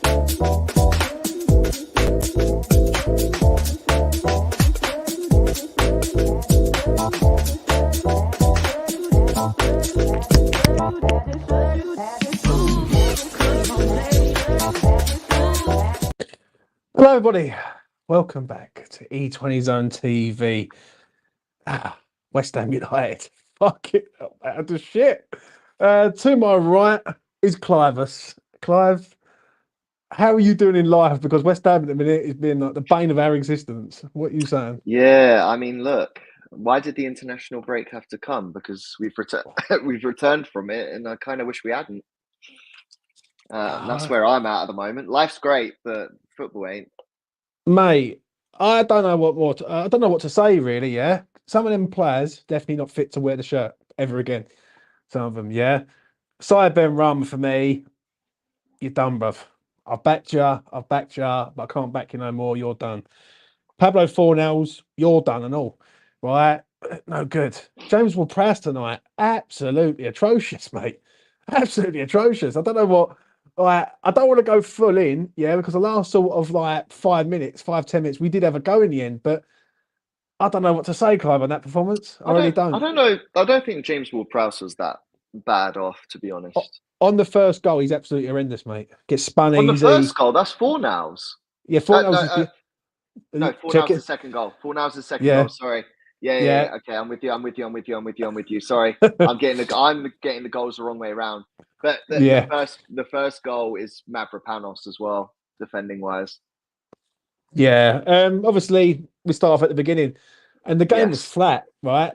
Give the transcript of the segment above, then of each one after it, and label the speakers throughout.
Speaker 1: Hello, everybody. Welcome back to E20 Zone TV. West Ham United. Fucking out of shit. To my right is Clivus. Clive, how are you doing in life? Because West Ham at the minute has been like the bane of our existence. What are you saying?
Speaker 2: Yeah, I mean, look, why did the international break have to come? Because we've returned from it, and I kind of wish we hadn't. That's where I'm at the moment. Life's great, but football ain't.
Speaker 1: Mate, I don't know I don't know what to say really. Yeah, some of them players definitely not fit to wear the shirt ever again. Some of them, yeah. Side Ben Rama for me, you're done, bruv. I've backed you, but I can't back you no more. You're done. Pablo Fornells, you're done and all. Right? No good. James Ward-Prowse tonight, absolutely atrocious, mate. Absolutely atrocious. I don't know what. I don't want to go full in, yeah, because the last sort of like 5 minutes, 10 minutes, we did have a go in the end, but I don't know what to say, Clive, on that performance. I really don't.
Speaker 2: I don't know. I don't think James Ward-Prowse was that bad off, to be honest.
Speaker 1: On the first goal, he's absolutely horrendous, mate. Gets spun
Speaker 2: On the
Speaker 1: easy.
Speaker 2: first goal, that's Fornells.
Speaker 1: Yeah, Fornells is.
Speaker 2: No, Fornells' the second goal. Fornells' the second goal. Sorry. Yeah. Okay, I'm with you. Sorry, I'm getting the goals the wrong way around. But the first goal is Mavropanos as well, defending wise.
Speaker 1: Yeah. Obviously, we start off at the beginning, and the game was flat, right?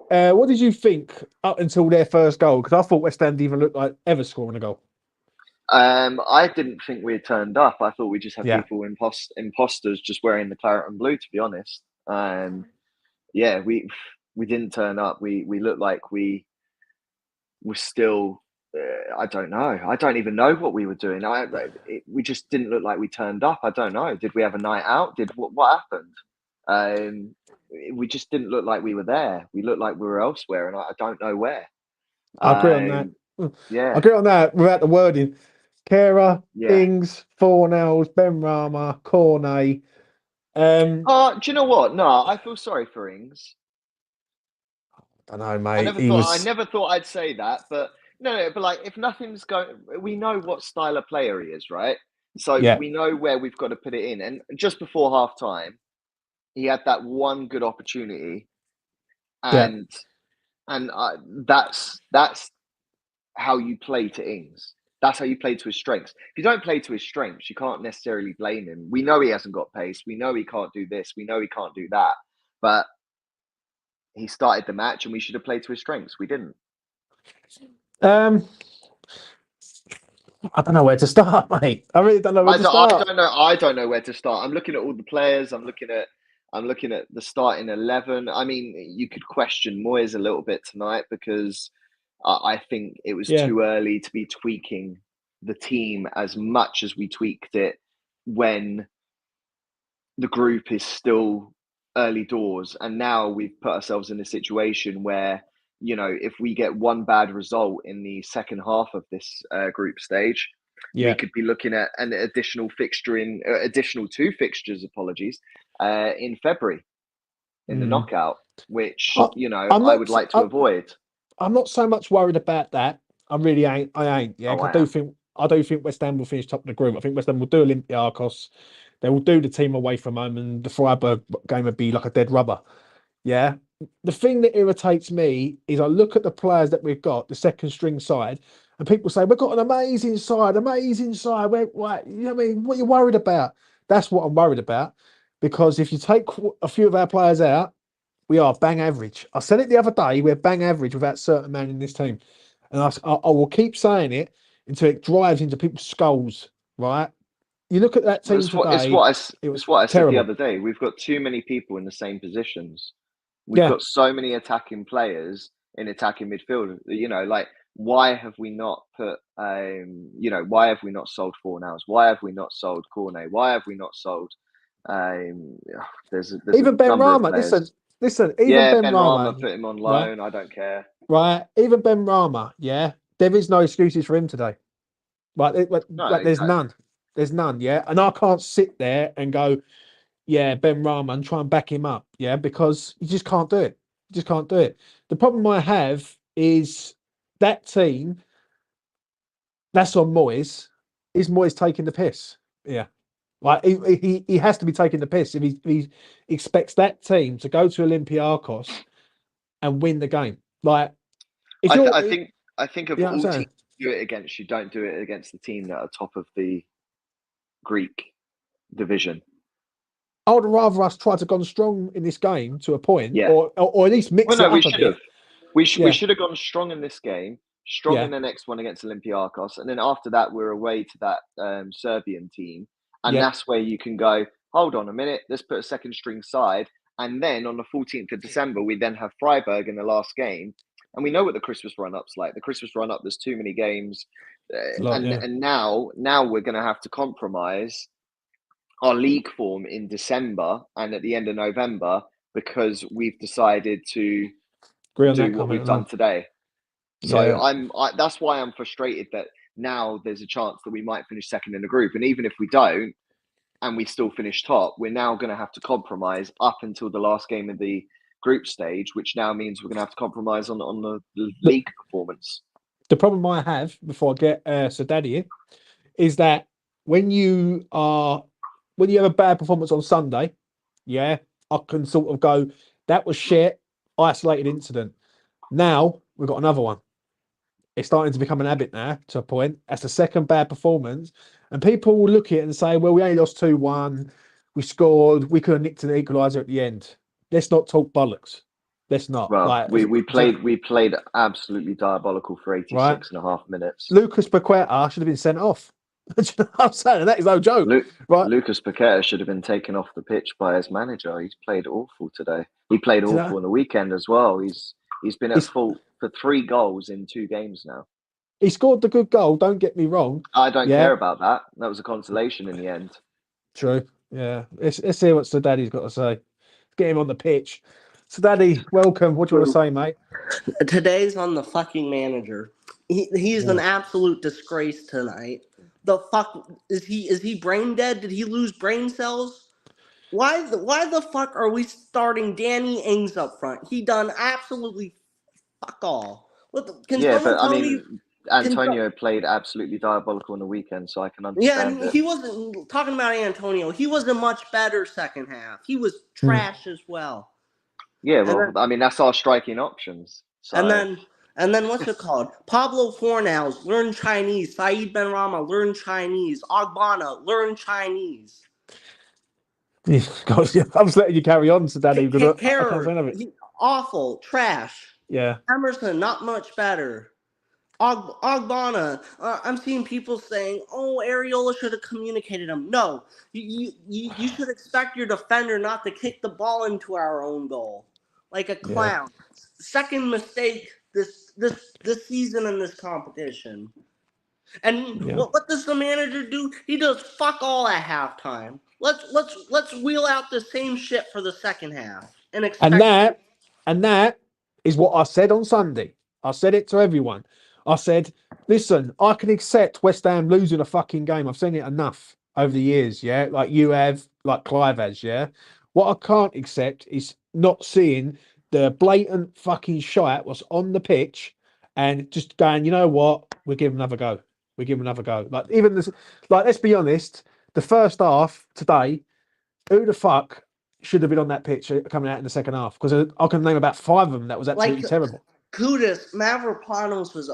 Speaker 1: What did you think up until their first goal? Because I thought West Ham didn't even look like ever scoring a goal.
Speaker 2: I didn't think we had turned up. I thought we just had people imposters just wearing the claret and blue, to be honest. We didn't turn up. We looked like we were still. I don't know. I don't even know what we were doing. We just didn't look like we turned up. I don't know. Did we have a night out? What happened? We just didn't look like we were there. We looked like we were elsewhere, and I don't know where.
Speaker 1: I agree on that.
Speaker 2: Yeah,
Speaker 1: I agree on that without the wording. Kera, Ings, Fornells, Ben Rama, Cornet.
Speaker 2: Do you know what? No, I feel sorry for Ings.
Speaker 1: I don't know, mate.
Speaker 2: I never thought I'd say that, but no, but like if nothing's going, we know what style of player he is, right? So we know where we've got to put it in. And just before half time, he had that one good opportunity, and that's how you play to Ings. That's how you play to his strengths. If you don't play to his strengths, you can't necessarily blame him. We know he hasn't got pace. We know he can't do this. We know he can't do that. But he started the match, and we should have played to his strengths. We didn't.
Speaker 1: I don't know where to start, mate. I really don't know where to start.
Speaker 2: I don't know where to start. I'm looking at all the players. I'm looking at the starting 11. I mean, you could question Moyes a little bit tonight because I think it was too early to be tweaking the team as much as we tweaked it when the group is still early doors. And now we've put ourselves in a situation where, you know, if we get one bad result in the second half of this group stage, we could be looking at an additional two fixtures, in February in the knockout, which, I would like to avoid.
Speaker 1: I'm not so much worried about that. I really ain't. I ain't. Yeah, I do think West Ham will finish top of the group. I think West Ham will do Olympiacos. They will do the team away from home, and the Freiburg game would be like a dead rubber. Yeah. The thing that irritates me is I look at the players that we've got, the second string side, and people say we've got an amazing side. What you know what I mean? What are you worried about? That's what I'm worried about. Because if you take a few of our players out, we are bang average. I said it the other day, we're bang average without certain man in this team. And I will keep saying it until it drives into people's skulls, right? You look at that team today.
Speaker 2: It's what I said the other day. We've got too many people in the same positions. We've got so many attacking players in attacking midfield. You know, like, why have we not put, why have we not sold Fornells? Why have we not sold Cornet? Why have we not sold, there's
Speaker 1: even Ben Rama, listen, even Ben Rama,
Speaker 2: put him on loan. Right? I don't care.
Speaker 1: Right. Even Ben Rama, there is no excuses for him today. Right. There's none. There's none, yeah. And I can't sit there and go, yeah, Ben Rama, and try and back him up, yeah, because you just can't do it. You just can't do it. The problem I have is that team. That's on Moyes. Is Moyes taking the piss? Yeah. Like he has to be taking the piss if he expects that team to go to Olympiacos and win the game. Like if
Speaker 2: I, th-
Speaker 1: you're,
Speaker 2: I think I think of
Speaker 1: you know what I'm
Speaker 2: all
Speaker 1: saying?
Speaker 2: teams you do it against, you don't do it against the team that are top of the Greek division.
Speaker 1: I would rather us try to gone strong in this game to a point,
Speaker 2: Yeah.
Speaker 1: or at least mix
Speaker 2: Well,
Speaker 1: it
Speaker 2: no, we
Speaker 1: up a
Speaker 2: should have.
Speaker 1: bit.
Speaker 2: We
Speaker 1: Yeah,
Speaker 2: should have gone strong in this game, strong
Speaker 1: yeah,
Speaker 2: in the next one against Olympiacos, and then after that we're away to that Serbian team, and
Speaker 1: yeah.
Speaker 2: that's where you can go. Hold on a minute, let's put a second string side, and then on the 14th of December we then have Freiburg in the last game, and we know what the Christmas run-up's like. The Christmas run-up, there's too many games,
Speaker 1: Yeah.
Speaker 2: and now we're going to have to compromise our league form in December and at the end of November because we've decided to
Speaker 1: Agree on
Speaker 2: do
Speaker 1: that
Speaker 2: what
Speaker 1: comment
Speaker 2: we've
Speaker 1: as
Speaker 2: done
Speaker 1: well.
Speaker 2: today. So
Speaker 1: Yeah.
Speaker 2: that's why I'm frustrated that now there's a chance that we might finish second in the group. And even if we don't and we still finish top, we're now going to have to compromise up until the last game of the group stage, which now means we're going to have to compromise on the league performance.
Speaker 1: The problem I have before I get Sadadi is that when you have a bad performance on Sunday, yeah, I can sort of go, that was shit, isolated incident. Now we've got another one. It's starting to become an habit now to a point. That's the second bad performance. And people will look at it and say, well, we only lost 2-1. We scored. We could have nicked an equaliser at the end. Let's not talk bollocks. Let's not.
Speaker 2: Well,
Speaker 1: Like,
Speaker 2: we played absolutely diabolical for 86
Speaker 1: right?
Speaker 2: and a half minutes.
Speaker 1: Lucas Paqueta should have been sent off. Do you know what I'm saying? That is no joke. Right?
Speaker 2: Lucas Paqueta should have been taken off the pitch by his manager. He's played awful today. He played awful on the weekend as well. He's been at fault for 3 goals in 2 games now.
Speaker 1: He scored the good goal, don't get me wrong.
Speaker 2: I don't care about that. That was a consolation in the end.
Speaker 1: True. Yeah. Let's see what Sir Daddy's got to say. Get him on the pitch. So Daddy, welcome. What do you want to say, mate?
Speaker 3: Today's on the fucking manager. He's an absolute disgrace tonight. The fuck is he brain dead? Did he lose brain cells? Why the fuck are we starting Danny Ings up front? He done absolutely fuck all.
Speaker 2: Antonio played absolutely diabolical on the weekend, so I can understand.
Speaker 3: Yeah, and he wasn't talking about Antonio. He was a much better second half. He was trash as well.
Speaker 2: Yeah, well, that's our striking options. So.
Speaker 3: And then what's it called? Pablo Fornals, learn Chinese. Saeed Ben Rama, learn Chinese. Ogbonna, learn Chinese.
Speaker 1: God, I'm just letting you carry on, so Daddy. I can't say it.
Speaker 3: Awful, trash.
Speaker 1: Yeah.
Speaker 3: Emerson, not much better. Ogbonna, I'm seeing people saying, "Oh, Areola should have communicated him." No, you should expect your defender not to kick the ball into our own goal like a clown. Yeah. Second mistake this season in this competition. And what does the manager do? He does fuck all at halftime. Let's wheel out the same shit for the second half and expect.
Speaker 1: And that is what I said on Sunday. I said it to everyone. I said, listen, I can accept West Ham losing a fucking game. I've seen it enough over the years, yeah? Like you have, like Clive has, yeah? What I can't accept is not seeing the blatant fucking shite was on the pitch and just going, you know what? We'll give him another go. We'll give him another go. Like, even this, like, let's be honest, the first half today, who the fuck should have been on that pitch coming out in the second half? Because I can name about 5 of them that was absolutely terrible.
Speaker 3: Kudus, Mavropanos was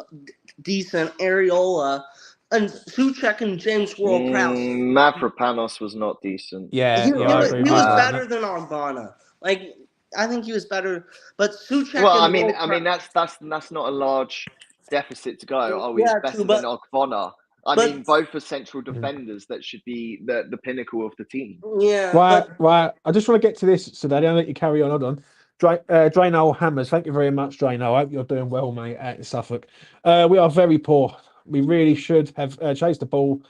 Speaker 3: decent, Areola, and Suchek and James Ward-Prowse.
Speaker 2: Mavropanos was not decent.
Speaker 1: Yeah,
Speaker 3: he was better than Ogbonna. Like, I think he was better, but Suchek.
Speaker 2: Well, I mean that's not a large deficit to go. Oh, he's better than Ogbonna. I mean, both are central defenders that should be the pinnacle of the team.
Speaker 3: Yeah.
Speaker 1: Right. I just want to get to this, so Daddy, I'll let you carry on. Hold on. Drano Hammers, thank you very much, Drano. I hope you're doing well, mate, at Suffolk. We are very poor. We really should have chased the ball,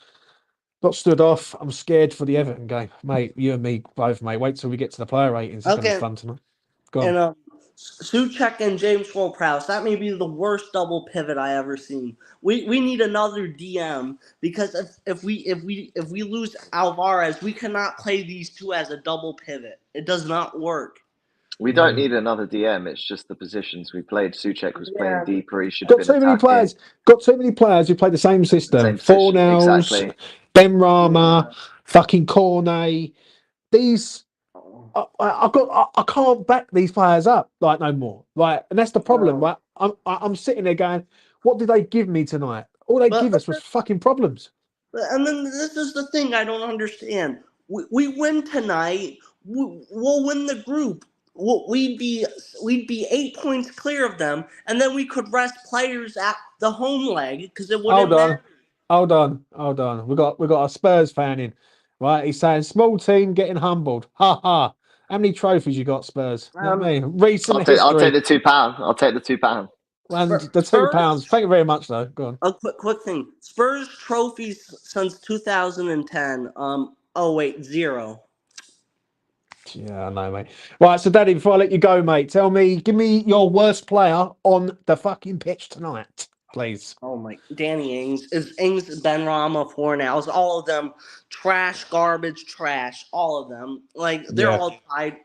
Speaker 1: got stood off. I'm scared for the Everton game, mate. You and me both, mate. Wait till we get to the player ratings. It's going to be fun tonight. Go on.
Speaker 3: And Suchek and James Ward-Prowse. That may be the worst double pivot I ever seen. We need another DM because if we lose Alvarez, we cannot play these two as a double pivot. It does not work.
Speaker 2: We don't need another DM. It's just the positions we played. Suchek was playing deeper. He should have been
Speaker 1: too many players. Got too many players who play the same system. Fornells,
Speaker 2: exactly.
Speaker 1: Benrahma, fucking Cornet. These. I can't back these players up like no more. Like, and that's the problem. Right, I'm sitting there going, what did they give me tonight? All they give us was fucking problems.
Speaker 3: And then this is the thing I don't understand. We win tonight. We'll win the group. We'd be 8 points clear of them, and then we could rest players at the home leg because it wouldn't matter.
Speaker 1: Hold on. We got a Spurs fan in, right? He's saying small team getting humbled. Ha ha. How many trophies you got, Spurs? You know what I mean? Recent history.
Speaker 2: I'll take the £2. I'll take the £2.
Speaker 1: And the £2. Thank you very much, though. Go on.
Speaker 3: A quick thing. Spurs trophies since 2010. Oh wait, 0.
Speaker 1: Yeah, I know, mate. Right, so Daddy, before I let you go, mate, give me your worst player on the fucking pitch tonight, please.
Speaker 3: Oh my, Danny Ings, Benrahma, Fornells, all of them, trash, garbage, trash, all of them. Like they're all tied.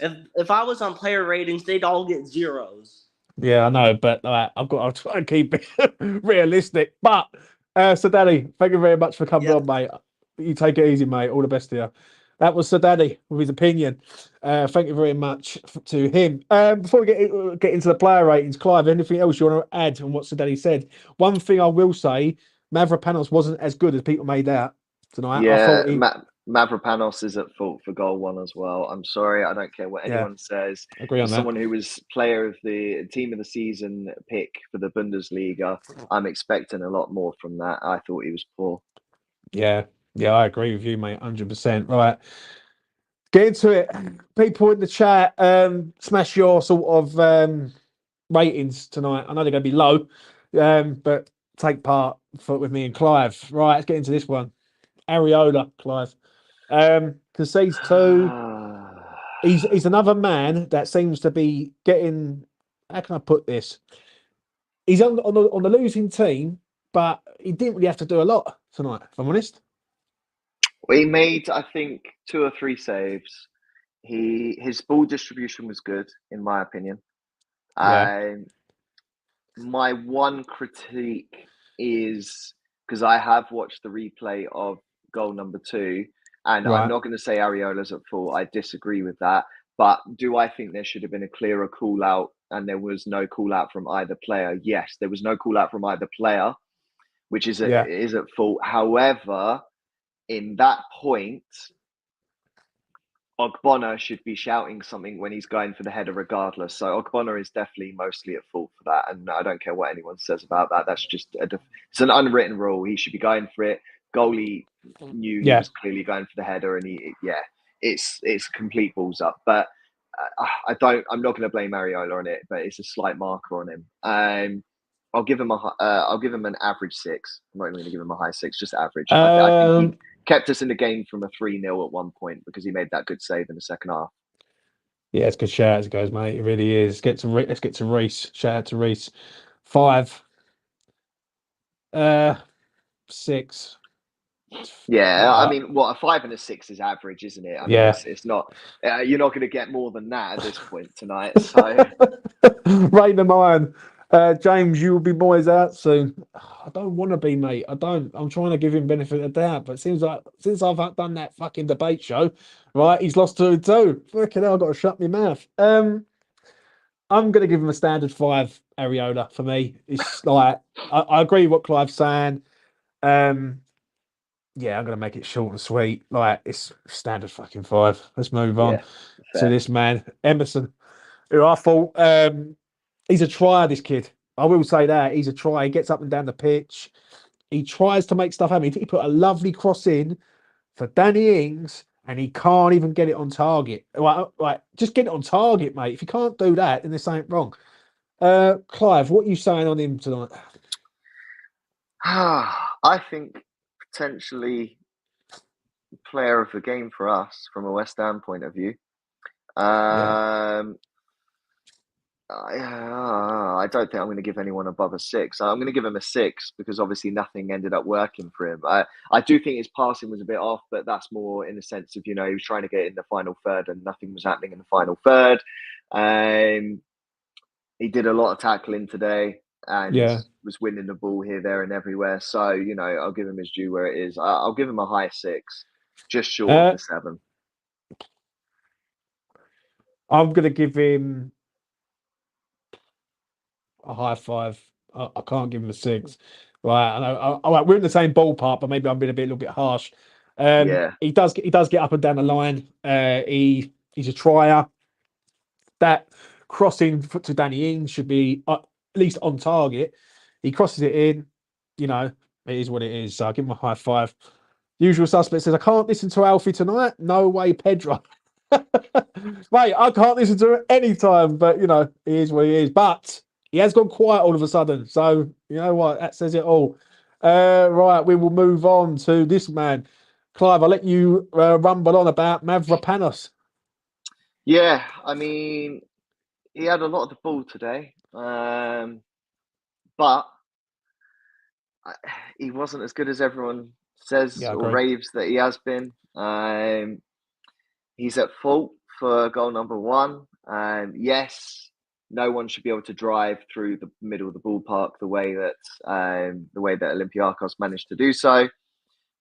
Speaker 3: If I was on player ratings, they'd all get 0s.
Speaker 1: Yeah, I know, but I'll try and keep it realistic. But so Daddy, thank you very much for coming on, mate. You take it easy, mate. All the best to you. That was Sir Daddy with his opinion. Thank you very much to him. Before we get into the player ratings, Clive, anything else you want to add on what Sir Daddy said? One thing I will say, Mavropanos wasn't as good as people made out tonight.
Speaker 2: Yeah, Mavropanos is at fault for goal 1 as well. I'm sorry, I don't care what anyone says.
Speaker 1: Agree on that.
Speaker 2: Someone who was player of the team of the season pick for the Bundesliga, I'm expecting a lot more from that. I thought he was poor.
Speaker 1: Yeah, I agree with you, mate, 100%. Right, get into it. People in the chat, smash your sort of ratings tonight. I know they're going to be low, but take part with me and Clive. Right, let's get into this one. Areola, Clive. Concedes 2. He's another man that seems to be getting. How can I put this? He's on the losing team, but he didn't really have to do a lot tonight, if I'm honest.
Speaker 2: He made, I think, 2 or 3 saves. His ball distribution was good, in my opinion. My one critique is because I have watched the replay of goal number 2, and I'm not going to say Areola's at fault. I disagree with that. But do I think there should have been a clearer call out, and there was no call out from either player? Yes, there was no call out from either player, which is at fault. However, in that point, Ogbonna should be shouting something when he's going for the header regardless. So Ogbonna is definitely mostly at fault for that. And I don't care what anyone says about that. That's just, it's an unwritten rule. He should be going for it. Goalie knew he was clearly going for the header, and it's complete balls up. But I'm not going to blame Areola on it, but it's a slight marker on him. I'll give him an average 6. I'm not even going to give him a high 6, just average. I think he kept us in the game from a 3-0 at one point because he made that good save in the second half.
Speaker 1: Yeah, it's good shout as it goes, mate. It really is. Let's get to Reese. Shout out to Reese. 5. 6.
Speaker 2: Yeah, I mean, a 5 and a 6 is average, isn't it? I mean, it's not. You're not going to get more than that at this point tonight. So,
Speaker 1: rain them iron. James, you will be boys out soon. I don't want to be, mate. I don't. I'm trying to give him benefit of the doubt, but it seems like since I've done that fucking debate show, right, he's lost 2-2. Fucking hell, I've got to shut my mouth. I'm going to give him a standard 5, Areola, for me. It's like, I agree with what Clive's saying. Yeah, I'm going to make it short and sweet. Like, it's standard fucking 5. Let's move on to this man, Emerson, who I thought... he's a tryer, this kid. I will say that. He's a tryer. He gets up and down the pitch. He tries to make stuff happen. He put a lovely cross in for Danny Ings, and he can't even get it on target. Right, just get it on target, mate. If you can't do that, then there's something wrong. Clive, what are you saying on him tonight?
Speaker 2: I think potentially player of the game for us from a West Ham point of view. I don't think I'm going to give anyone above a 6. I'm going to give him a 6 because obviously nothing ended up working for him. I do think his passing was a bit off, but that's more in the sense of, he was trying to get in the final third and nothing was happening in the final third. He did a lot of tackling today and
Speaker 1: Yeah.
Speaker 2: was winning the ball here, there, and everywhere. So, I'll give him his due where it is. I'll give him a high 6, just short of the 7.
Speaker 1: I'm going to give him a high 5. I can't give him a 6. Right. I know. We're in the same ballpark, but maybe I'm being a little bit harsh.
Speaker 2: Yeah.
Speaker 1: He does get up and down the line. He's a trier. That crossing to Danny Ings should be at least on target. He crosses it in. It is what it is. So I'll give him a high 5. Usual suspect says, I can't listen to Alfie tonight. No way, Pedro. Mate, I can't listen to it any time, but it is what it is. But he has gone quiet all of a sudden. So you know what? That says it all. Right, we will move on to this man. Clive, I'll let you rumble on about Mavropanos.
Speaker 2: Yeah, I mean, he had a lot of the ball today, but he wasn't as good as everyone says or raves that he has been. He's at fault for goal number 1. Yes, no one should be able to drive through the middle of the ballpark the way that Olympiacos managed to do so.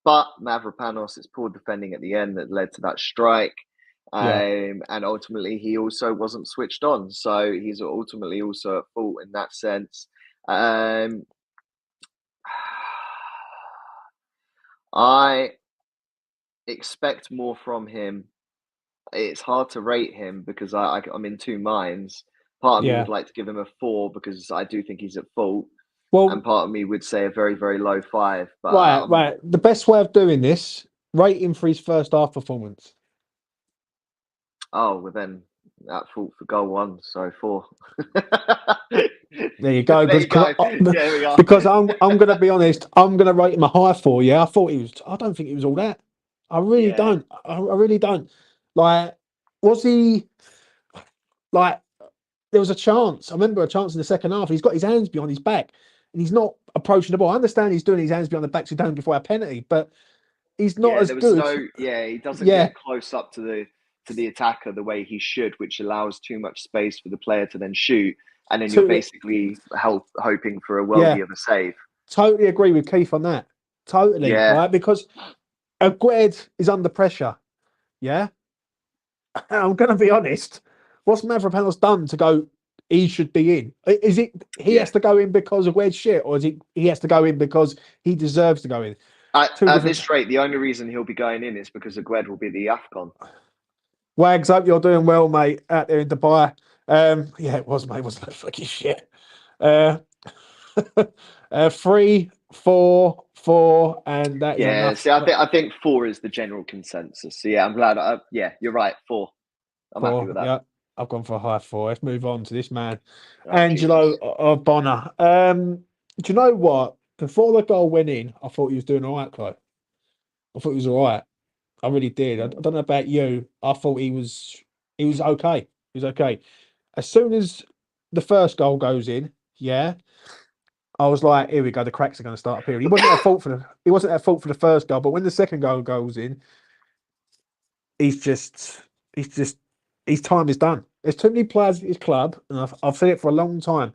Speaker 2: But Mavropanos, it's poor defending at the end that led to that strike. And ultimately, he also wasn't switched on. So he's ultimately also at fault in that sense. I expect more from him. It's hard to rate him because I'm in two minds. Part of me would like to give him a 4 because I do think he's at fault. Well, and part of me would say a very, very low 5. But
Speaker 1: right. The best way of doing this, rate him for his first half performance.
Speaker 2: Oh, well then at fault for goal 1, so 4.
Speaker 1: There you go.
Speaker 2: There you go. Yeah, we are.
Speaker 1: Because I'm going to be honest, I'm going to rate him a high 4. Yeah, I don't think he was all that. I really don't. I really don't. Like, was he like? There was a chance. I remember a chance in the second half. He's got his hands behind his back, and he's not approaching the ball. I understand he's doing his hands behind the back so he don't before a penalty, but he's not as good.
Speaker 2: He doesn't get close up to the attacker the way he should, which allows too much space for the player to then shoot, and then you're basically hoping for a worldie of a save.
Speaker 1: Totally agree with Keith on that. Totally, right? Because Agued is under pressure. Yeah, I'm going to be honest. What's Mavropanos done to go? He should be in. Is it he has to go in because of Agued's shit, or is it he has to go in because he deserves to go in?
Speaker 2: At this rate, the only reason he'll be going in is because Agued will be the AFCON.
Speaker 1: Wags, hope you're doing well, mate, out there in Dubai. It was, mate. Wasn't it fucking shit? 3, 4, 4, and that.
Speaker 2: Yeah, see, I think 4 is the general consensus. So yeah, I'm glad. You're right. 4. I'm happy with that.
Speaker 1: Yeah, I've gone for a high 4. Let's move on to this man, Angelo Bonner. Do you know what? Before the goal went in, I thought he was doing all right, Clive. I thought he was all right. I really did. I don't know about you. I thought he was okay. He was okay. As soon as the first goal goes in, I was like, here we go. The cracks are going to start appearing. He wasn't at fault for the first goal, but when the second goal goes in, his time is done. There's too many players at his club, and I've said it for a long time,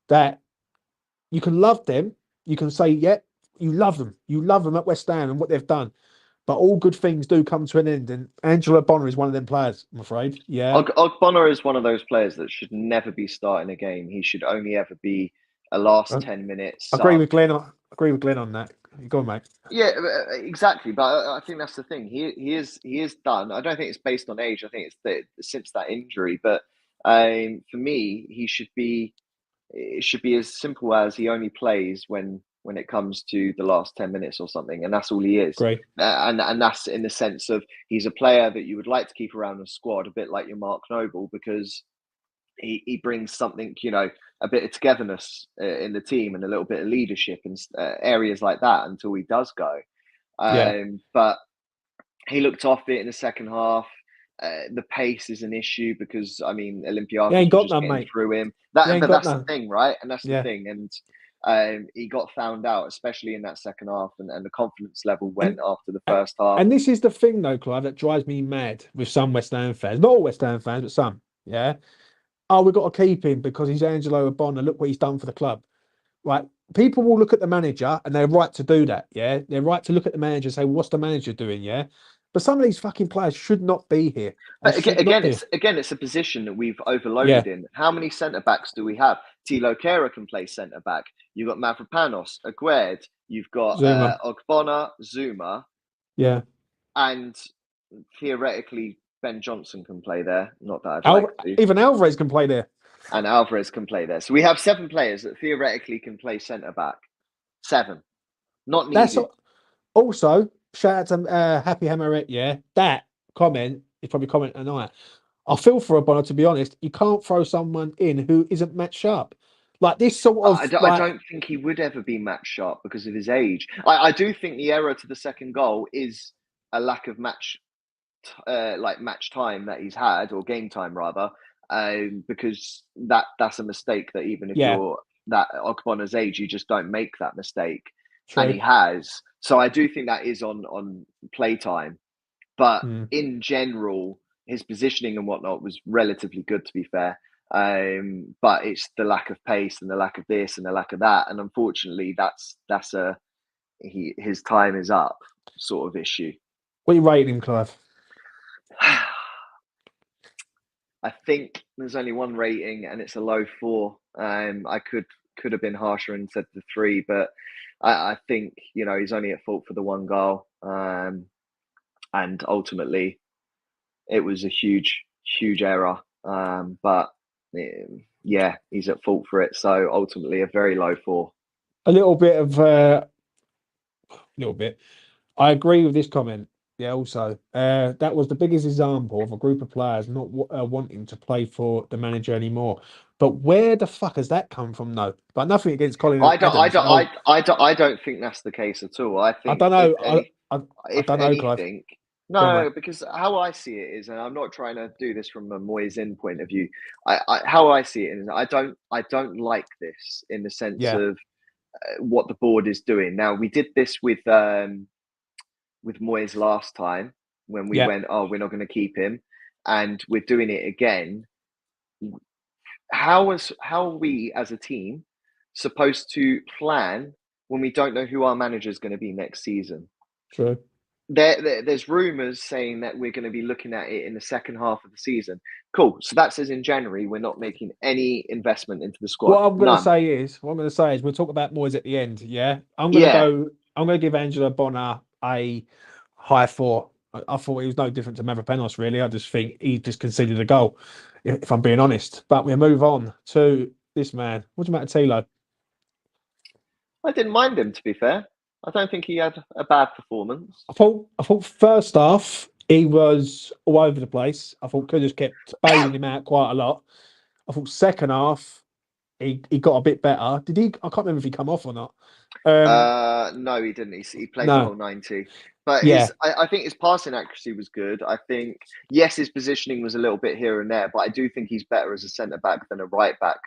Speaker 1: that you can love them. You can say, you love them. You love them at West Ham and what they've done. But all good things do come to an end, and Angelo Bonner is one of them players, I'm afraid. Yeah.
Speaker 2: Bonner is one of those players that should never be starting a game. He should only ever be a last 10 minutes.
Speaker 1: I agree with Glenn on that. Go on, mate.
Speaker 2: Yeah, exactly. But I think that's the thing. He is done. I don't think it's based on age. I think it's since that injury. But for me, it should be as simple as he only plays when it comes to the last 10 minutes or something, and that's all he is.
Speaker 1: Great.
Speaker 2: And that's in the sense of he's a player that you would like to keep around the squad, a bit like your Mark Noble, because he brings something, a bit of togetherness in the team and a little bit of leadership and areas like that until he does go. But he looked off it in the second half. The pace is an issue because
Speaker 1: He
Speaker 2: Olympiacos
Speaker 1: ain't
Speaker 2: were
Speaker 1: got
Speaker 2: just
Speaker 1: none,
Speaker 2: getting
Speaker 1: mate.
Speaker 2: through him.
Speaker 1: He ain't
Speaker 2: But
Speaker 1: got
Speaker 2: that's the
Speaker 1: none.
Speaker 2: thing, right? And that's the
Speaker 1: Yeah.
Speaker 2: thing. And he got found out, especially in that second half, and the confidence level went after the first half.
Speaker 1: And this is the thing, though, Clive, that drives me mad with some West Ham fans. Not all West Ham fans, but some. Yeah. Oh, we've got to keep him because he's Angelo Ogbonna. Look what he's done for the club. Right. People will look at the manager and they're right to do that. Yeah. They're right to look at the manager and say, well, what's the manager doing? Yeah. But some of these fucking players should not be here.
Speaker 2: But it's a position that we've overloaded in. How many centre backs do we have? Tilo Kehrer can play centre back. You've got Mavropanos, Aguerd. You've got Ogbonna, Zuma.
Speaker 1: Yeah.
Speaker 2: And theoretically, Ben Johnson can play there. Not that I'd like to.
Speaker 1: Even Alvarez can play there.
Speaker 2: And Alvarez can play there. So we have 7 players that theoretically can play centre back. 7. Not needed.
Speaker 1: Also, shout out to Happy Hammerit. Yeah, that comment is probably comment tonight. I feel for Ogbonna, to be honest. You can't throw someone in who isn't match sharp. Like this sort of.
Speaker 2: I don't think he would ever be match sharp because of his age. I do think the error to the second goal is a lack of match time that he's had, or game time rather, because that's a mistake that even if you're that Ogbonna's age, you just don't make that mistake. True. And he has. So I do think that is on play time. But in general, his positioning and whatnot was relatively good, to be fair. But it's the lack of pace and the lack of this and the lack of that. And unfortunately, that's his time is up sort of issue.
Speaker 1: What are you rating him, Clive?
Speaker 2: I think there's only one rating and it's a low 4. I could have been harsher and said the 3, but I think, he's only at fault for the 1 goal. And ultimately it was a huge, huge error. But he's at fault for it. So ultimately a very low 4.
Speaker 1: A little bit. I agree with this comment. Yeah, also, that was the biggest example of a group of players not wanting to play for the manager anymore. But where the fuck has that come from, though? But nothing against Colin. I
Speaker 2: don't think that's the case at all. I think
Speaker 1: I don't know. I don't know, Clive.
Speaker 2: No, because how I see it is, and I'm not trying to do this from a Moyes in point of view. How I see it is, I don't like this in the sense of what the board is doing. Now we did this with Moyes last time when we went, we're not going to keep him, and we're doing it again. How are we as a team supposed to plan when we don't know who our manager is going to be next season?
Speaker 1: True.
Speaker 2: There's rumours saying that we're going to be looking at it in the second half of the season. Cool. So that says in January we're not making any investment into the squad.
Speaker 1: What I'm going to say is we'll talk about Moyes at the end. Yeah, I'm going to give Angelo Ogbonna a high 4. I thought he was no different to Mavropanos, really. I just think he just conceded a goal, if I'm being honest. But we'll move on to this man. What do you make of Tilo?
Speaker 2: I didn't mind him, to be fair. I don't think he had a bad performance.
Speaker 1: I thought first half he was all over the place. I thought Kudus kept bailing him out quite a lot. I thought second half he got a bit better. Did he? I can't remember if he come off or not.
Speaker 2: No, he didn't. He played the whole 90. But I think his passing accuracy was good. I think, yes, his positioning was a little bit here and there, but I do think he's better as a centre back than a right back,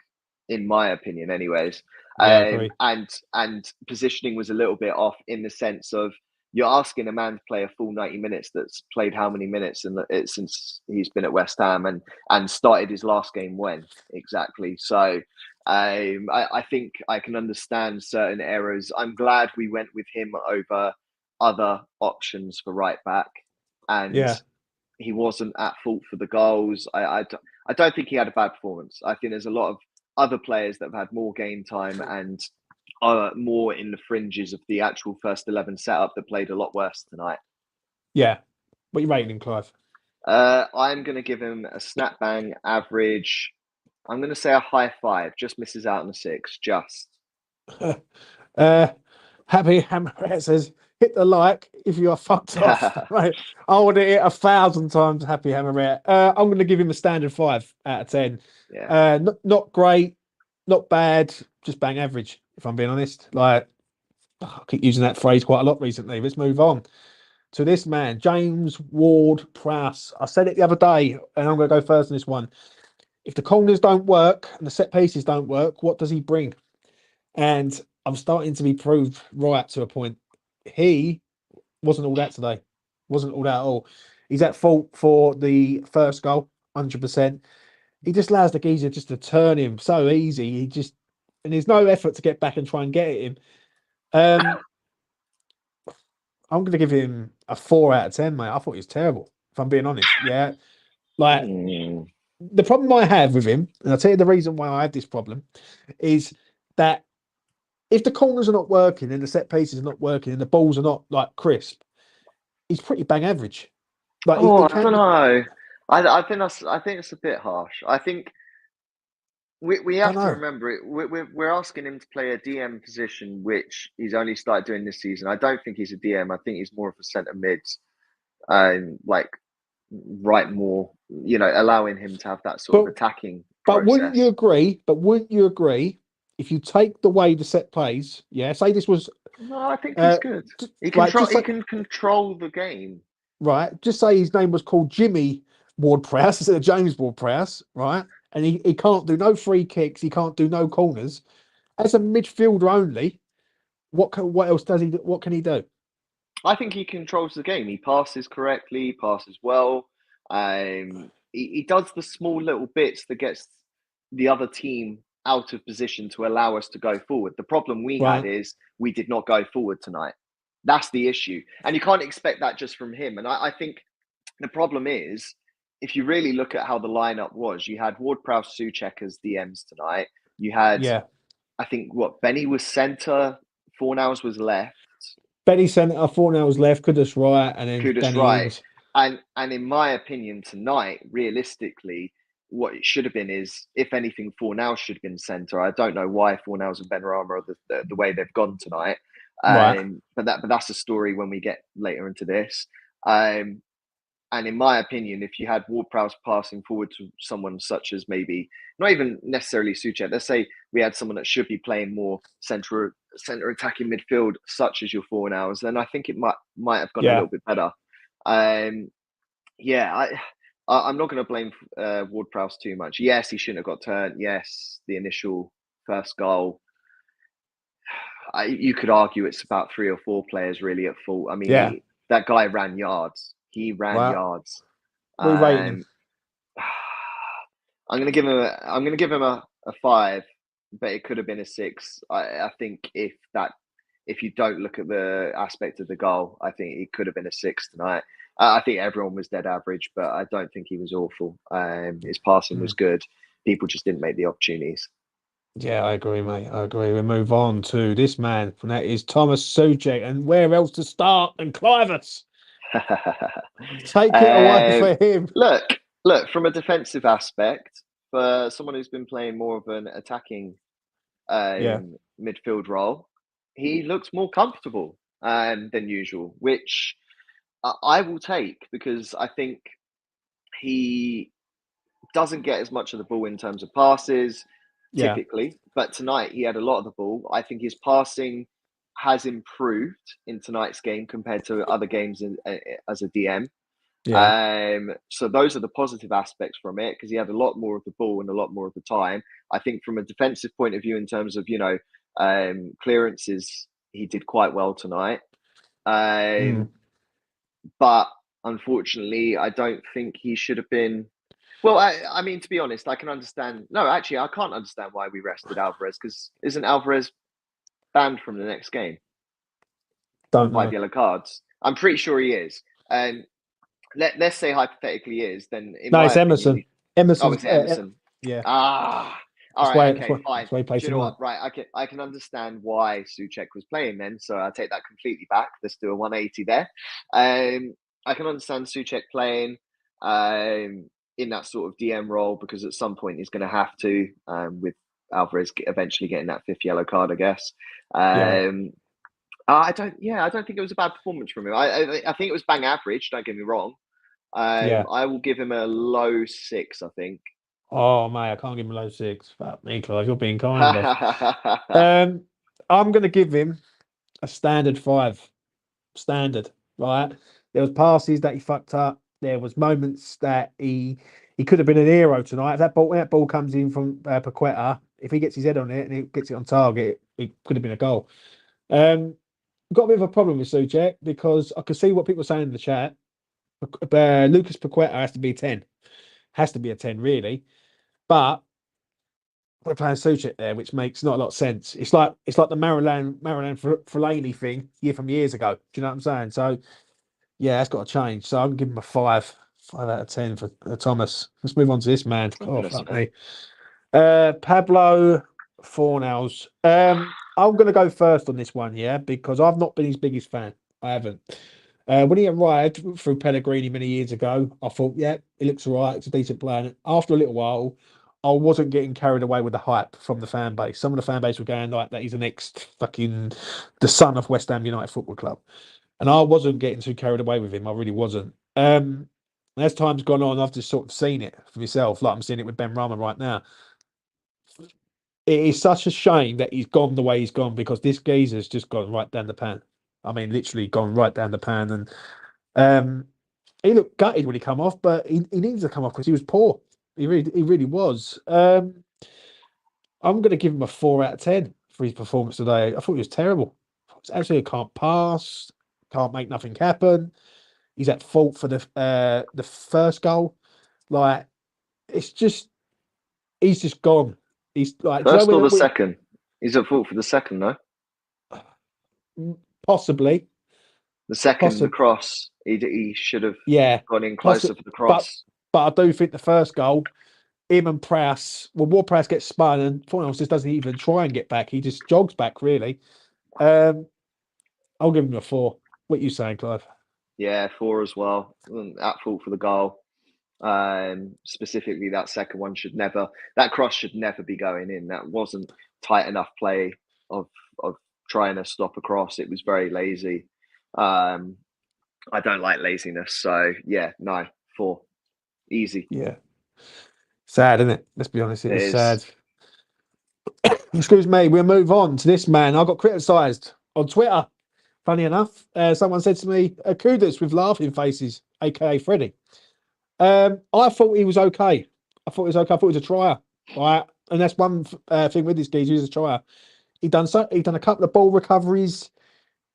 Speaker 2: in my opinion, anyways. And positioning was a little bit off in the sense of you're asking a man to play a full 90 minutes that's played how many minutes since he's been at West Ham and started his last game when exactly. So I think I can understand certain errors. I'm glad we went with him over other options for right back, and he wasn't at fault for the goals. I don't think he had a bad performance. I think there's a lot of other players that have had more game time and are more in the fringes of the actual first 11 setup that played a lot worse tonight.
Speaker 1: Yeah. What are you rating him, Clive?
Speaker 2: I'm going to give him a snap bang average. I'm going to say a high 5. Just misses out on a 6. Just.
Speaker 1: Happy Hammer says, hit the like if you are fucked off. Right. I would have hit 1,000 times Happy Hammer. I'm going to give him a standard 5 out of 10.
Speaker 2: Yeah.
Speaker 1: Not great, not bad, just bang average, if I'm being honest. Like, I keep using that phrase quite a lot recently. Let's move on to this man, James Ward-Prowse. I said it the other day, and I'm going to go first on this one. If the corners don't work and the set pieces don't work, what does he bring? And I'm starting to be proved right to a point. He wasn't all that today. Wasn't all that at all. He's at fault for the first goal, 100%. He just allows the geezer just to turn him so easy. And there's no effort to get back and try and get at him. I'm going to give him a 4 out of 10, mate. I thought he was terrible, if I'm being honest. Yeah. Like, the problem I have with him, and I'll tell you the reason why I have this problem, is that if the corners are not working and the set pieces are not working and the balls are not like crisp, he's pretty bang average. Like,
Speaker 2: I don't know. I think it's a bit harsh. I think we have to remember it. We're asking him to play a DM position, which he's only started doing this season. I don't think he's a DM. I think he's more of a centre mid, like right more. Allowing him to have that sort of attacking.
Speaker 1: But wouldn't you agree? If you take the way the set plays, say this was.
Speaker 2: No, I think he's good. He can control the game.
Speaker 1: Right. Just say his name was called Jimmy Ward-Prowse instead of James Ward-Prowse, right? And he can't do no free kicks. He can't do no corners. As a midfielder only, what else does he do? What can he do?
Speaker 2: I think he controls the game. He passes correctly. He passes well. He does the small little bits that gets the other team out of position to allow us to go forward. The problem we had is we did not go forward tonight. That's the issue. And you can't expect that just from him. And I think the problem is, if you really look at how the lineup was, you had Ward-Prowse, Souček as DMs tonight. You had, I think, Benny was centre, Fornals was left.
Speaker 1: Benny centre, Fornals was left, Kudus right, and then
Speaker 2: Kudus right. And in my opinion, tonight, realistically, what it should have been is, if anything, Fornals should have been centre. I don't know why Fornals and Benrahma are the way they've gone tonight. But that's a story when we get later into this. And in my opinion, if you had Ward-Prowse passing forward to someone such as maybe, not even necessarily Souček, let's say we had someone that should be playing more centre attacking midfield, such as your Fornals, then I think it might have gone a little bit better. I'm not going to blame Ward-Prowse too much. Yes, he shouldn't have got turned. Yes, the initial first goal. You could argue it's about 3 or 4 players really at fault. I mean, that guy ran yards. He ran yards.
Speaker 1: We rate him.
Speaker 2: I'm going to give him a 5, but it could have been a 6. I think if you don't look at the aspect of the goal, I think it could have been a 6 tonight. I think everyone was dead average, but I don't think he was awful. His passing was good. People just didn't make the opportunities.
Speaker 1: Yeah, I agree, mate. I agree. We move on to this man, and that is Thomas Souček. And where else to start than Clivus? Take it away for him.
Speaker 2: Look, from a defensive aspect, for someone who's been playing more of an attacking midfield role, he looks more comfortable than usual, which I will take, because I think he doesn't get as much of the ball in terms of passes typically, but tonight he had a lot of the ball. I think his passing has improved in tonight's game compared to other games as a DM. So those are the positive aspects from it, because he had a lot more of the ball and a lot more of the time. I think from a defensive point of view, in terms of clearances, he did quite well tonight. But unfortunately, I don't think he should have been. Well, I mean, to be honest, I can understand. No, actually, I can't understand why we rested Alvarez, because isn't Alvarez banned from the next game?
Speaker 1: Don't know.
Speaker 2: 5 yellow cards. I'm pretty sure he is. And let's say hypothetically he is, then
Speaker 1: it's Emerson.
Speaker 2: Oh, it's Emerson. All right. Okay. Fine. Do you know what? Right. I can understand why Souček was playing then. So I take that completely back. Let's do a 180 there. I can understand Souček playing in that sort of DM role, because at some point he's going to have to, with Alvarez eventually getting that 5th yellow card, I guess. I don't think it was a bad performance from him. I think it was bang average. Don't get me wrong. I will give him a low 6, I think.
Speaker 1: Oh, mate, I can't give him a low 6. Fuck me, Clive. You're being kind. I'm going to give him a standard 5. Standard, right? There was passes that he fucked up. There was moments that he could have been an hero tonight. If that ball comes in from Paqueta, if he gets his head on it and he gets it on target, it could have been a goal. Got a bit of a problem with Souček because I could see what people were saying in the chat. Lucas Paqueta has to be a 10. Has to be a 10, really. But we're playing Souček there, which makes not a lot of sense. It's like the Marouane Fellaini thing from years ago. Do you know what I'm saying? So yeah, that's got to change. So I'm gonna give him a 5 out of 10 for Thomas. Let's move on to this man. Oh, fuck me. Pablo Fornals. I'm going to go first on this one, yeah, because I've not been his biggest fan. I haven't. When he arrived through Pellegrini many years ago, I thought, yeah, he looks all right. It's a decent player. After a little while, I wasn't getting carried away with the hype from the fan base. Some of the fan base were going like that he's the next the son of West Ham United Football Club. And I wasn't getting too carried away with him. I really wasn't. As time's gone on, I've just sort of seen it for myself, like I'm seeing it with Ben Rama right now. It is such a shame that he's gone the way he's gone because this geezer's just gone right down the pan. I mean, literally gone right down the pan. And he looked gutted when he come off, but he needs to come off because he was poor. He really was. I'm going to give him a 4 out of 10 for his performance today. I thought he was terrible. Actually, can't pass, can't make nothing happen. He's at fault for the first goal. Like, it's just, he's just gone. He's like
Speaker 2: first or the second. He's at fault for the second, no?
Speaker 1: Possibly.
Speaker 2: The second, the cross. He should have gone in closer for the cross.
Speaker 1: But I do think the first goal, him and Prowse, Ward-Prowse gets spun and Fornals just doesn't even try and get back. He just jogs back, really. I'll give him a 4. What are you saying, Clive?
Speaker 2: Yeah, 4 as well. At fault for the goal. Specifically, that second one that cross should never be going in. That wasn't tight enough play of trying to stop a cross. It was very lazy. I don't like laziness. So yeah, no, 4. Easy.
Speaker 1: Yeah. Sad, isn't it? Let's be honest, it is sad. Excuse me, we'll move on to this man. I got criticised on Twitter. Funny enough, someone said to me, kudos with laughing faces, aka Freddie. I thought he was okay. I thought he was a trier, right? And that's one thing with this geezer. He's a trier. He done a couple of ball recoveries.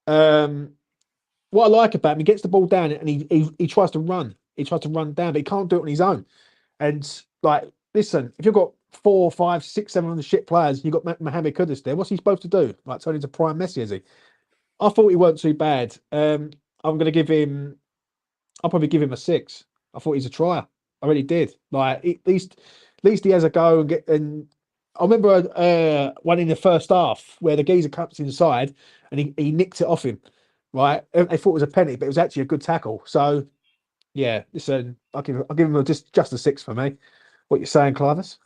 Speaker 1: What I like about him, he gets the ball down and he tries to run. He tries to run down, but he can't do it on his own. And like, listen, if you've got 4, 5, 6, 7 of the shit players, you've got Mohamed Kudus there. What's he supposed to do? Like turn into prime Messi, is he? I thought he weren't too bad. I'm going to give him. I'll probably give him a 6. I thought he's a trier. I really did. Like at least he has a go and I remember one in the first half where the geezer comes inside and he nicked it off him. Right, they thought it was a penalty, but it was actually a good tackle. So yeah, listen, I'll give him just a 6 for me. What you're saying, Clivis?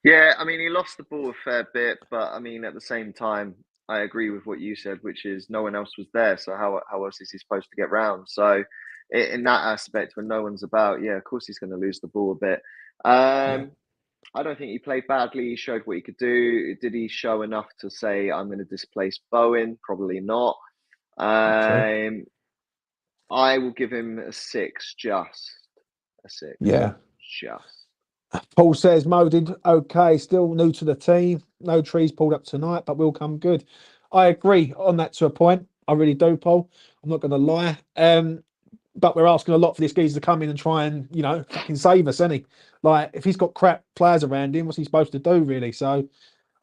Speaker 2: Yeah, I mean he lost the ball a fair bit, but I mean at the same time, I agree with what you said, which is no one else was there. So how else is he supposed to get round? So in that aspect, when no one's about, yeah, of course he's going to lose the ball a bit. I don't think he played badly. He showed what he could do. Did he show enough to say I'm going to displace Bowen? Probably not. I will give him a 6, just a 6.
Speaker 1: Yeah,
Speaker 2: just.
Speaker 1: Paul says Moded, okay, still new to the team. No trees pulled up tonight, but will come good. I agree on that to a point. I really do, Paul. I'm not going to lie. But we're asking a lot for this geezer to come in and try and, fucking save us, isn't he? Like, if he's got crap players around him, what's he supposed to do, really? So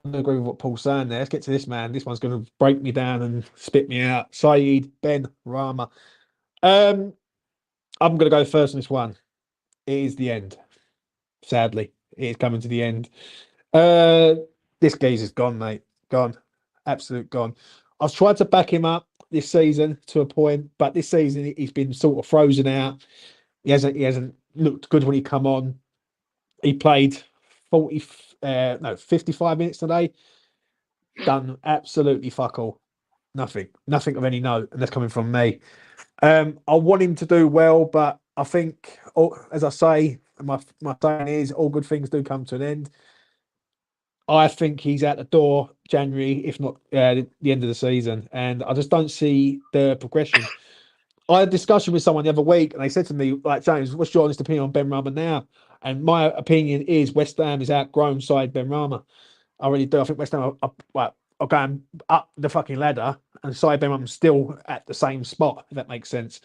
Speaker 1: I'm going to agree with what Paul's saying there. Let's get to this man. This one's going to break me down and spit me out. Saeed Ben Rama. I'm going to go first on this one. It is the end. Sadly, it is coming to the end. This geezer's gone, mate. Gone. Absolute gone. I've tried to back him up this season to a point, but this season he's been sort of frozen out. He hasn't looked good when he come on. He played 55 minutes today. Done absolutely fuck all. Nothing of any note, and that's coming from me. I want him to do well, but I think, as I say, my saying is, all good things do come to an end. I think he's out the door January, if not the end of the season, and I just don't see the progression. I had a discussion with someone the other week, and they said to me, like, James, what's your honest opinion on Ben Rama now? And my opinion is West Ham is outgrown side Ben Rama. I really do. I think West Ham are going up the fucking ladder, and side Ben Rama's still at the same spot, if that makes sense.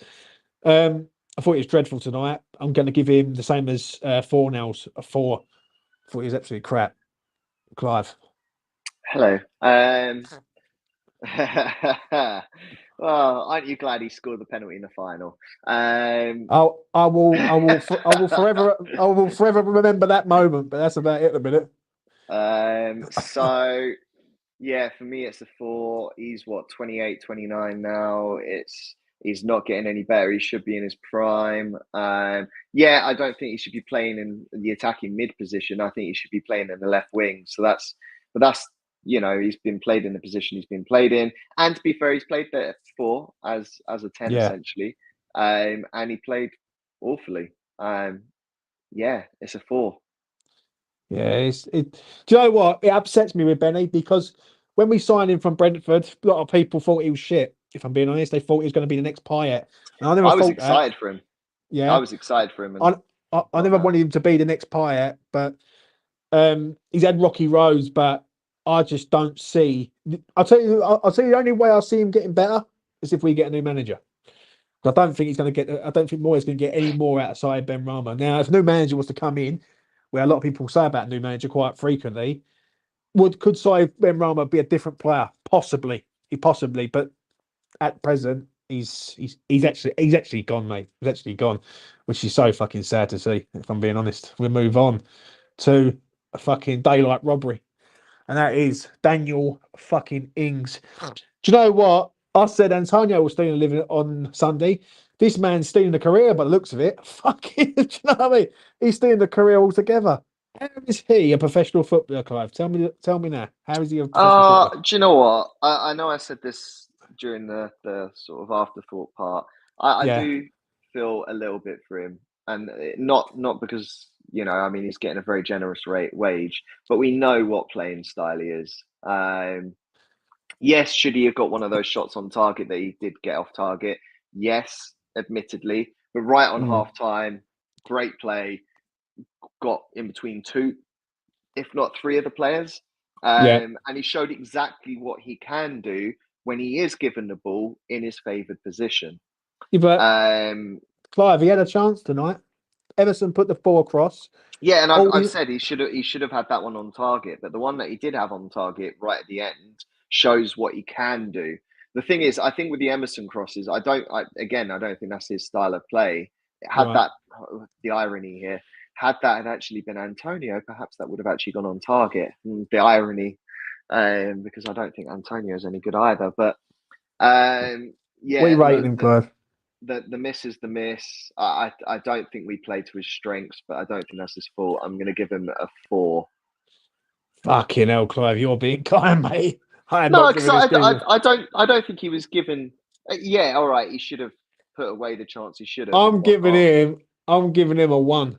Speaker 1: I thought he was dreadful tonight. I'm going to give him the same as Fornell's, a 4. I thought he was absolutely crap. Clive.
Speaker 2: Hello. Well, aren't you glad he scored the penalty in the final?
Speaker 1: I will forever remember that moment. But that's about it at the minute.
Speaker 2: So yeah, for me it's a 4. He's 28, 29 now. He's not getting any better. He should be in his prime. Yeah, I don't think he should be playing in the attacking mid position. I think he should be playing in the left wing. So that's he's been played in the position he's been played in. And to be fair, he's played there 4 as a 10 essentially. And he played awfully. Yeah, it's a 4.
Speaker 1: Yeah, do you know what? It upsets me with Benny because when we signed him from Brentford, a lot of people thought he was shit. If I'm being honest, they thought he was going to be the next Payet. And I
Speaker 2: was excited for him.
Speaker 1: Yeah,
Speaker 2: I was excited for him.
Speaker 1: I never wanted him to be the next Payet, but he's had rocky roads. But I just don't see. I'll tell you the only way I see him getting better is if we get a new manager. I don't think he's going to get. I don't think Moyes going to get any more outside Ben Rama. Now, if a new manager was to come in, where a lot of people say about a new manager quite frequently, could side Ben Rama be a different player? Possibly, but at present, he's actually gone, mate. He's actually gone, which is so fucking sad to see. If I'm being honest, we'll move on to a fucking daylight robbery, and that is Daniel fucking Ings. Do you know what? I said Antonio was stealing a living on Sunday. This man's stealing the career by the looks of it. Fucking, do you know what I mean? He's stealing the career altogether. How is he a professional footballer, Clive? Tell me now. How is he a professional footballer?
Speaker 2: Do you know what? I know I said this during the sort of afterthought part. I do feel a little bit for him, and not because he's getting a very generous wage, but we know what playing style he is. Yes, should he have got one of those shots on target that he did get off target? Yes, admittedly, but right on half time, great play, got in between 2, if not 3 of the players. And he showed exactly what he can do when he is given the ball in his favoured position.
Speaker 1: Yeah, but Clive, he had a chance tonight. Emerson put the ball across.
Speaker 2: Yeah, and I've said he should have had that one on target, but the one that he did have on target right at the end shows what he can do. The thing is, I think with the Emerson crosses, I don't think that's his style of play. The irony here. Had that had actually been Antonio, perhaps that would have actually gone on target. The irony, because I don't think Antonio is any good either. But yeah,
Speaker 1: we rated him, Clive.
Speaker 2: The miss is the miss. I don't think we played to his strengths, but I don't think that's his fault. I'm going to give him a 4.
Speaker 1: Fucking hell, Clive, you're being kind, mate.
Speaker 2: I don't think he was given. Yeah, all right, he should have put away the chance. He should have.
Speaker 1: I'm giving him a 1.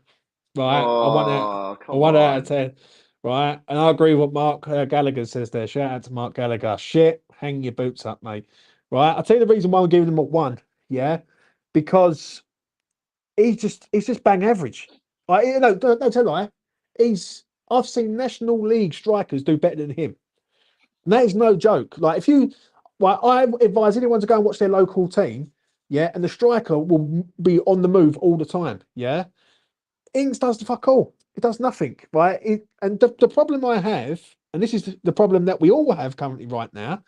Speaker 1: Right, a 1 out of 10. Right, and I agree with what Mark Gallagher says there. Shout out to Mark Gallagher. Shit, hang your boots up, mate. Right, I'll tell you the reason why I'm giving him a 1. Yeah, because he's just bang average. Like, don't tell lie. I've seen National League strikers do better than him. And that is no joke. Like, I advise anyone to go and watch their local team. Yeah, and the striker will be on the move all the time. Yeah. Ings does the fuck all. It does nothing, right? And the problem I have, and this is the problem that we all have currently right now,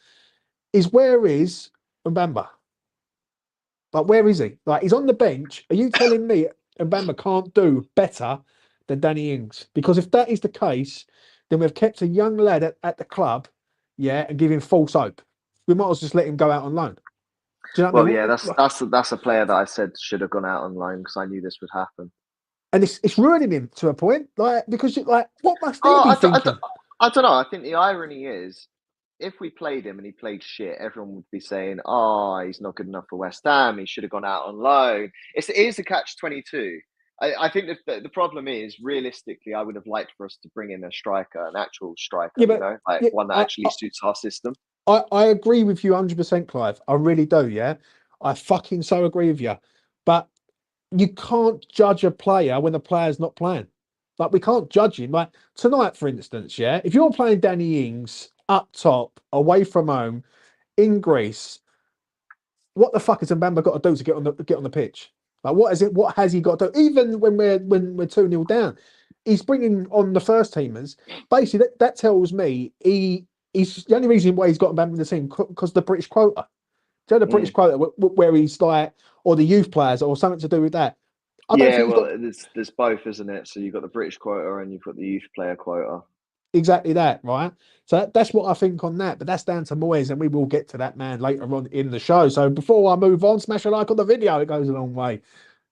Speaker 1: is where is Mbamba? Like, where is he? Like, he's on the bench. Are you telling me Mbamba can't do better than Danny Ings? Because if that is the case, then we've kept a young lad at the club, and give him false hope. We might as well just let him go out on loan. Do you know what I mean?
Speaker 2: Yeah, that's a player that I said should have gone out on loan because I knew this would happen.
Speaker 1: And it's ruining him to a point, because what must he be thinking?
Speaker 2: I don't know. I think the irony is, if we played him and he played shit, everyone would be saying, he's not good enough for West Ham. He should have gone out on loan. It is a catch-22. I think the problem is, realistically, I would have liked for us to bring in a striker, an actual striker, one that actually suits our system.
Speaker 1: I agree with you 100%, Clive. I really do, yeah. I fucking so agree with you. But you can't judge a player when the player's not playing. Like, we can't judge him. Like tonight, for instance, yeah. If you're playing Danny Ings up top, away from home, in Greece, what the fuck has Mbamba got to do to get on the pitch? Like, what is it? What has he got to do? Even when we're 2-0 down, he's bringing on the first teamers. Basically, that tells me he's the only reason why he's got Mbamba in the team because the British quota. Do you know the British quota where he's like, or the youth players, or something to do with that? I don't think
Speaker 2: there's both, isn't it? So you've got the British quota and you've got the youth player quota.
Speaker 1: Exactly that, right? So that's what I think on that, but that's down to Moyes, and we will get to that, man, later on in the show. So before I move on, smash a like on the video. It goes a long way.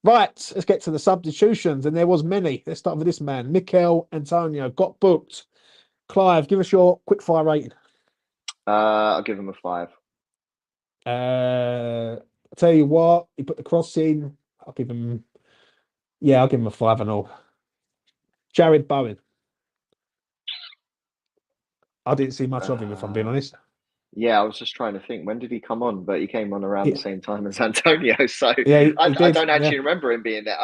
Speaker 1: Right, let's get to the substitutions, and there was many. Let's start with this man, Mikel Antonio, got booked. Clive, give us your quick fire rating.
Speaker 2: I'll give him a 5.
Speaker 1: I'll tell you what, he put the cross in. I'll give him a 5-0. Jared Bowen. I didn't see much of him, if I'm being honest.
Speaker 2: Yeah, I was just trying to think, when did he come on? But he came on around the same time as Antonio, so I don't actually remember him being there.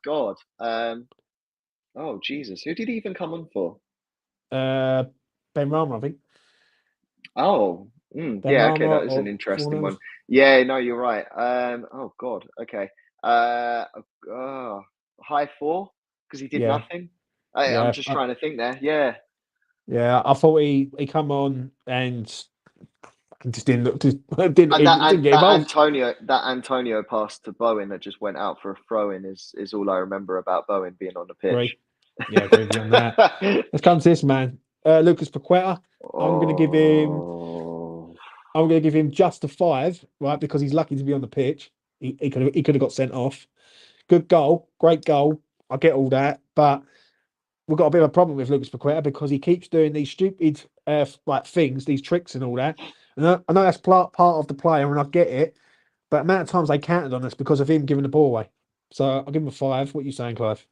Speaker 2: God. Oh, Jesus. Who did he even come on for?
Speaker 1: Ben Rama, I think.
Speaker 2: Oh, yeah, okay, that is an interesting one. Yeah, no, you're right. Oh, God, okay. High 4, because he did nothing. I'm just trying to think there, yeah.
Speaker 1: Yeah, I thought he come on and just didn't get involved.
Speaker 2: That Antonio pass to Bowen that just went out for a throw-in is all I remember about Bowen being on the pitch.
Speaker 1: Yeah, agree with you on that. Let's come to this man, Lucas Paqueta. I'm going to give him just a 5, right? Because he's lucky to be on the pitch. He could have got sent off. Good goal, great goal. I get all that, but we've got a bit of a problem with Lucas Paqueta because he keeps doing these stupid things, these tricks and all that. And I know that's part of the player, and I get it. But the amount of times they counted on us because of him giving the ball away. So I'll give him a 5. What are you saying, Clive?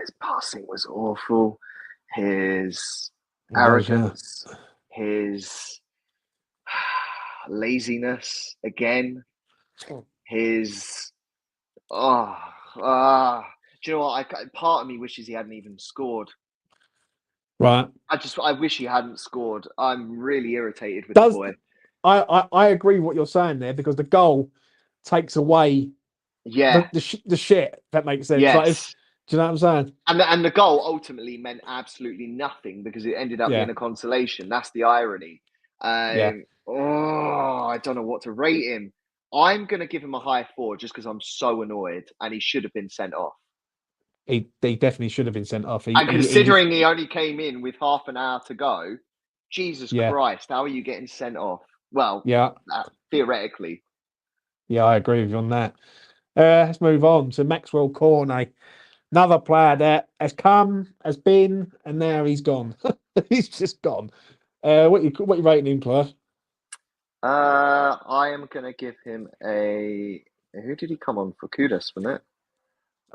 Speaker 2: His passing was awful. His arrogance, his laziness again, his do you know what? Part of me wishes he hadn't even scored.
Speaker 1: Right.
Speaker 2: I wish he hadn't scored. I'm really irritated with the boy.
Speaker 1: I agree with what you're saying there, because the goal takes away the shit. That makes sense.
Speaker 2: Yes.
Speaker 1: Like, do you know what I'm saying?
Speaker 2: And the goal ultimately meant absolutely nothing because it ended up being a consolation. That's the irony. I don't know what to rate him. I'm going to give him a high 4 just because I'm so annoyed, and he should have been sent off.
Speaker 1: He definitely should have been sent off.
Speaker 2: Considering he only came in with half an hour to go, Jesus Christ, how are you getting sent off? Well, theoretically.
Speaker 1: Yeah, I agree with you on that. Let's move on to Maxwell Cornet. Another player that has come, has been, and now he's gone. He's just gone. What you rating him, Clive?
Speaker 2: I am going to give him a... Who did he come on for? Kudus, wasn't it?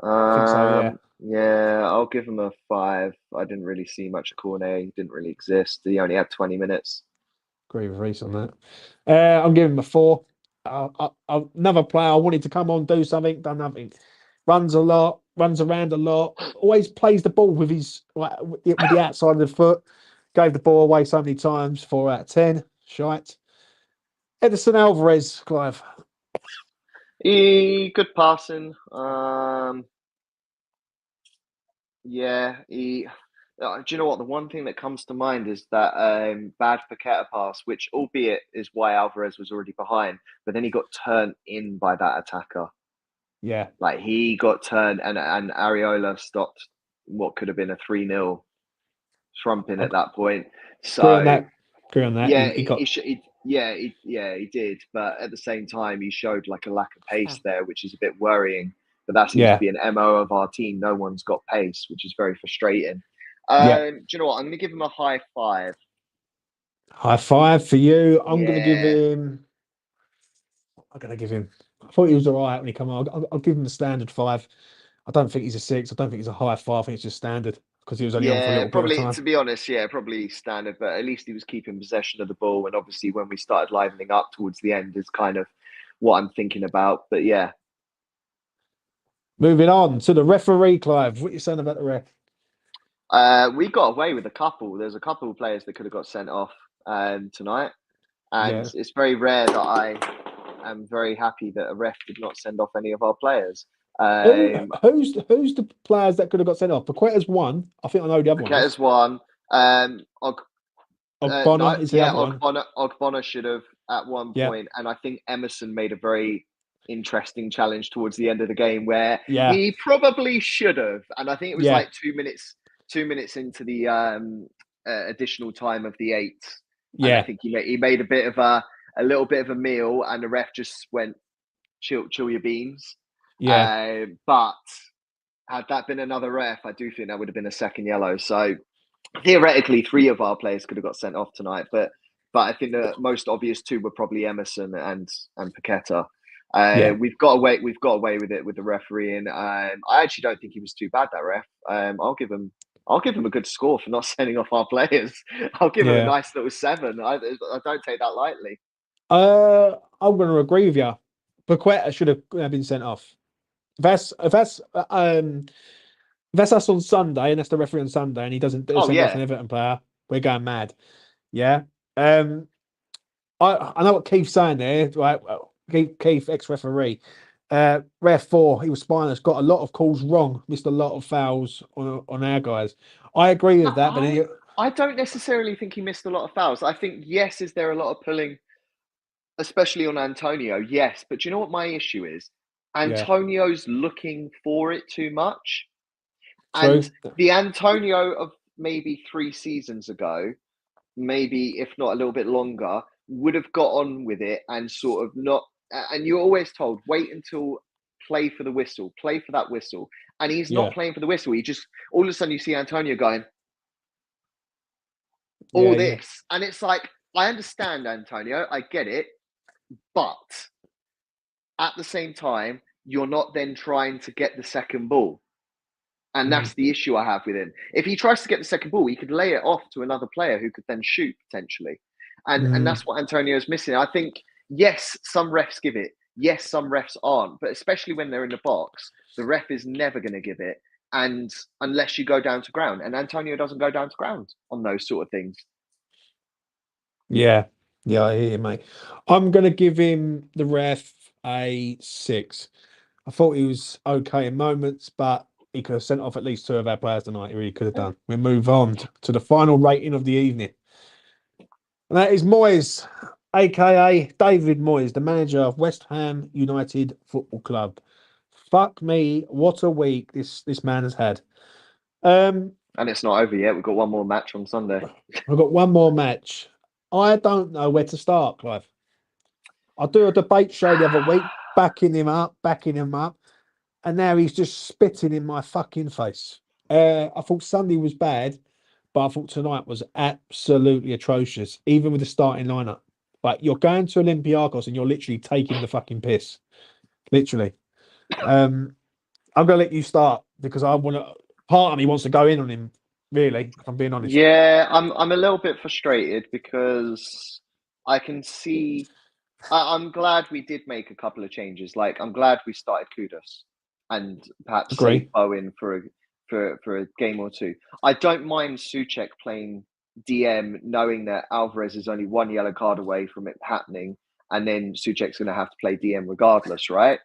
Speaker 1: I think so, yeah.
Speaker 2: Yeah, I'll give him a 5. I didn't really see much of Cornet. He didn't really exist. He only had 20 minutes.
Speaker 1: Agree with Reece on that. I'm giving him a 4. Another player I wanted to come on, do something, done nothing. Runs a lot, runs around a lot, always plays the ball with his with the outside of the foot. Gave the ball away so many times. 4 out of 10. Shite. Edison Alvarez, Clive.
Speaker 2: Good passing. Do you know what? The one thing that comes to mind is that bad Paqueta pass, which albeit is why Alvarez was already behind, but then he got turned in by that attacker.
Speaker 1: Yeah.
Speaker 2: Like, he got turned, and Areola stopped what could have been a 3-0 trumping at that point. So
Speaker 1: agree on that.
Speaker 2: Yeah, he did. But at the same time, he showed like a lack of pace there, which is a bit worrying. But that seems to be an MO of our team. No one's got pace, which is very frustrating. Do you know what? I'm going to give him a high 5.
Speaker 1: High 5 for you. I'm going to give him. I thought he was all right when he came on. I'll give him the standard 5. I don't think he's a 6. I don't think he's a high 5. I think it's just standard. because he was only on for a little
Speaker 2: probably,
Speaker 1: bit of time.
Speaker 2: to be honest, probably standard, but at least he was keeping possession of the ball. And obviously, when we started livening up towards the end, is kind of what I'm thinking about. But yeah.
Speaker 1: Moving on to the referee, Clive. What are you saying about the ref?
Speaker 2: We got away with a couple. There's a couple of players that could have got sent off tonight. And it's very rare that I am very happy that a ref did not send off any of our players.
Speaker 1: Who's the players that could have got sent off? Paqueta's one. I think I know the other one.
Speaker 2: Paqueta's one.
Speaker 1: Ogbonna is the other one.
Speaker 2: Ogbonna should have at one point, and I think Emerson made a very interesting challenge towards the end of the game where he probably should have, and I think it was like 2 minutes into the additional time of the 8th. And I think he made a little bit of a meal, and the ref just went, chill your beans. But had that been another ref, I do think that would have been a second yellow. So theoretically, 3 of our players could have got sent off tonight, but I think the most obvious 2 were probably Emerson and Paqueta. We've got away with it with the referee, and I actually don't think he was too bad, that ref. I'll give him a good score for not sending off our players. I'll give him a nice little 7. I don't take that lightly.
Speaker 1: I'm going to agree with you. Paqueta should have been sent off. If that's us on Sunday, and that's the referee on Sunday, and he doesn't send off an Everton player, we're going mad. Yeah. I know what Keith's saying there, right? Keith, ex-referee. Ref 4, he was spineless, got a lot of calls wrong, missed a lot of fouls on our guys. I agree with that, but
Speaker 2: I don't necessarily think he missed a lot of fouls. I think, yes, is there a lot of pulling, especially on Antonio? Yes, but do you know what my issue is? Antonio's looking for it too much. And the Antonio of maybe 3 seasons ago, maybe if not a little bit longer, would have got on with it and sort of not. And you're always told, wait until play for the whistle, play for that whistle. And he's not playing for the whistle. He just, all of a sudden you see Antonio going, this. And it's like, I understand, Antonio, I get it. But at the same time, you're not then trying to get the second ball. And that's the issue I have with him. If he tries to get the second ball, he could lay it off to another player who could then shoot potentially. And that's what Antonio's missing. I think, yes, some refs give it. Yes, some refs aren't. But especially when they're in the box, the ref is never going to give it. And unless you go down to ground. And Antonio doesn't go down to ground on those sort of things.
Speaker 1: Yeah, I hear you, mate. I'm going to give him, the ref, a 6. I thought he was okay in moments, but he could have sent off at least 2 of our players tonight. He really could have done. We move on to the final rating of the evening. And that is Moyes, a.k.a. David Moyes, the manager of West Ham United Football Club. Fuck me, what a week this man has had.
Speaker 2: And it's not over yet. We've got one more match on Sunday.
Speaker 1: We've got one more match. I don't know where to start, Clive. I do a debate show the other week, backing him up, and now he's just spitting in my fucking face. I thought Sunday was bad, but I thought tonight was absolutely atrocious, even with the starting lineup. Like, you're going to Olympiacos and you're literally taking the fucking piss. Literally. I'm going to let you start because part of me wants to go in on him, really, if I'm being honest.
Speaker 2: Yeah, I'm a little bit frustrated because I can see. I'm glad we did make a couple of changes. Like, I'm glad we started Kudus and perhaps save Bowen for a game or 2. I don't mind Souček playing DM, knowing that Alvarez is only 1 yellow card away from it happening, and then Souček's going to have to play DM regardless, right?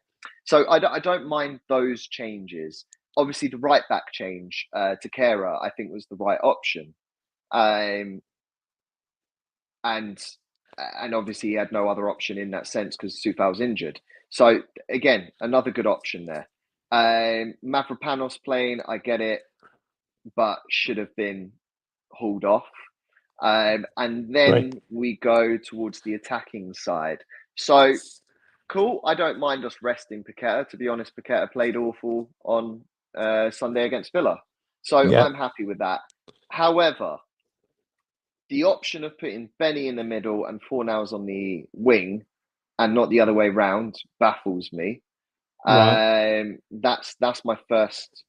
Speaker 2: So I don't mind those changes. Obviously, the right back change to Kera, I think, was the right option. And obviously he had no other option in that sense because Soufal's injured. So again, another good option there. Mavropanos playing, I get it, but should have been hauled off. And then we go towards the attacking side. So cool, I don't mind us resting Paqueta. To be honest, Paqueta played awful on Sunday against Villa. So I'm happy with that. However, the option of putting Benny in the middle and Fornals on the wing and not the other way round baffles me. That's my first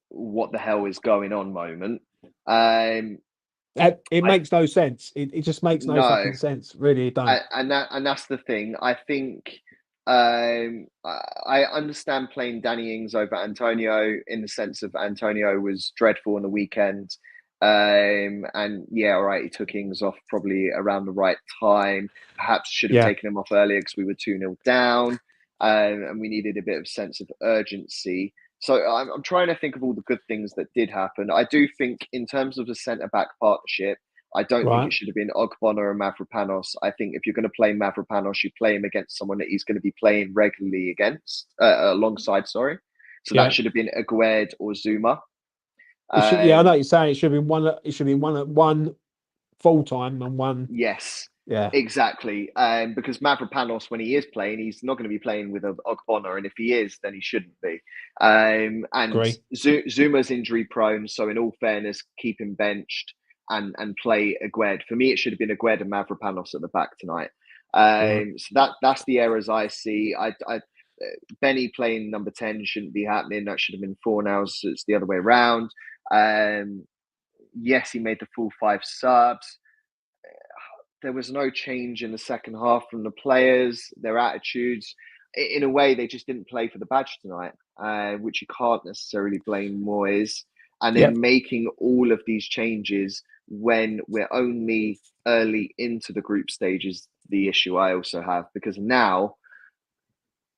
Speaker 2: what the hell is going on moment.
Speaker 1: It makes no sense. It just makes no fucking sense. Really, it don't.
Speaker 2: And that's the thing. I think I understand playing Danny Ings over Antonio in the sense of Antonio was dreadful on the weekend. And yeah, all right, he took Ings off probably around the right time. Perhaps should have taken him off earlier because we were 2-0 down, and we needed a bit of sense of urgency. So I'm trying to think of all the good things that did happen. I do think in terms of the centre-back partnership, I don't think it should have been Ogbonna and Mavropanos. I think if you're going to play Mavropanos, you play him against someone that he's going to be playing regularly alongside. Sorry, so that should have been Aguerd or Zuma.
Speaker 1: I know what you're saying. It should have been one. It should be one full time and one.
Speaker 2: Yes.
Speaker 1: Yeah.
Speaker 2: Exactly. Because Mavropanos, when he is playing, he's not going to be playing with Ogbonna, and if he is, then he shouldn't be. And Zuma's injury prone, so in all fairness, keep him benched and play Aguerd. For me, it should have been Aguerd and Mavropanos at the back tonight. So that's the errors I see. Benny playing number 10 shouldn't be happening. That should have been 4 now, so it's the other way around. Yes, he made the full 5 subs. There was no change in the second half from the players, their attitudes. In a way, they just didn't play for the badge tonight, which you can't necessarily blame Moyes. And then making all of these changes when we're only early into the group stages, the issue I also have, because now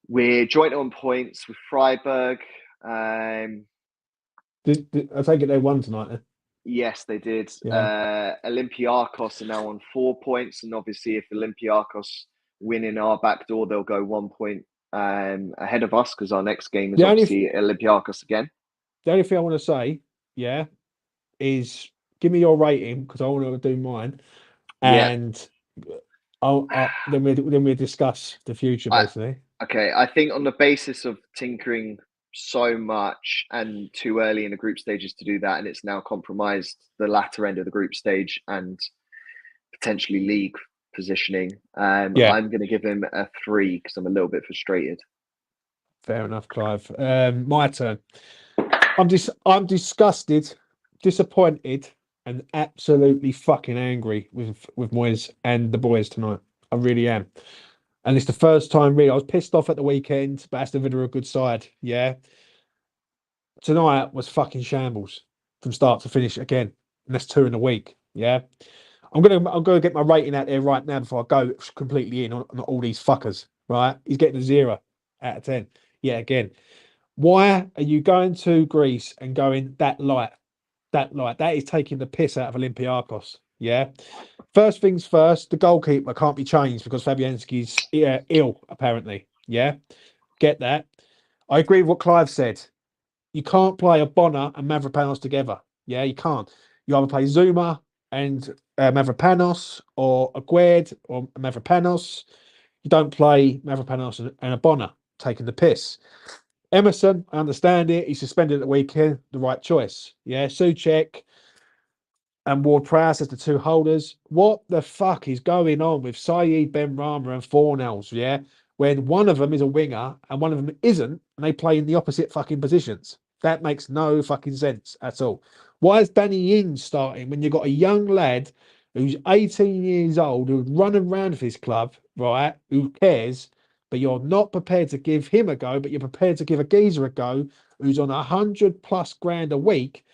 Speaker 2: we're joint on points with Freiburg.
Speaker 1: I take it they won tonight, then?
Speaker 2: Yes, they did. Olympiacos are now on 4 points, and obviously, if Olympiacos win in our back door, they'll go 1 point ahead of us because our next game is obviously Olympiacos again.
Speaker 1: The only thing I want to say, is give me your rating because I want to do mine, and then we discuss the future basically.
Speaker 2: Okay, I think on the basis of tinkering so much and too early in the group stages to do that, and it's now compromised the latter end of the group stage and potentially league positioning. I'm going to give him a 3 because I'm a little bit frustrated.
Speaker 1: Fair enough, Clive. My turn. I'm disgusted, disappointed, and absolutely fucking angry with Moyes and the boys tonight. I really am. And it's the first time really. I was pissed off at the weekend, but Aston Villa are a good side. Yeah. Tonight was fucking shambles from start to finish again. And that's 2 in a week. Yeah. I'm gonna get my rating out there right now before I go completely in on all these fuckers. Right. He's getting a 0 out of 10. Yeah, again. Why are you going to Greece and going that light? That is taking the piss out of Olympiacos. Yeah. First things first, the goalkeeper can't be changed because Fabianski's ill, apparently. Yeah. Get that. I agree with what Clive said. You can't play Ogbonna and Mavropanos together. Yeah, you can't. You either play Zuma and Mavropanos or Aguerd or Mavropanos. You don't play Mavropanos and Ogbonna, taking the piss. Emerson, I understand it. He's suspended at the weekend. The right choice. Yeah, Souček and Ward-Prowse as the 2 holders. What the fuck is going on with Saeed, Benrahma and Fornells, yeah? When one of them is a winger and one of them isn't, and they play in the opposite fucking positions. That makes no fucking sense at all. Why is Danny Ings starting when you've got a young lad who's 18 years old, who's running around with his club, right? Who cares? But you're not prepared to give him a go, but you're prepared to give a geezer a go who's on 100+ grand a week,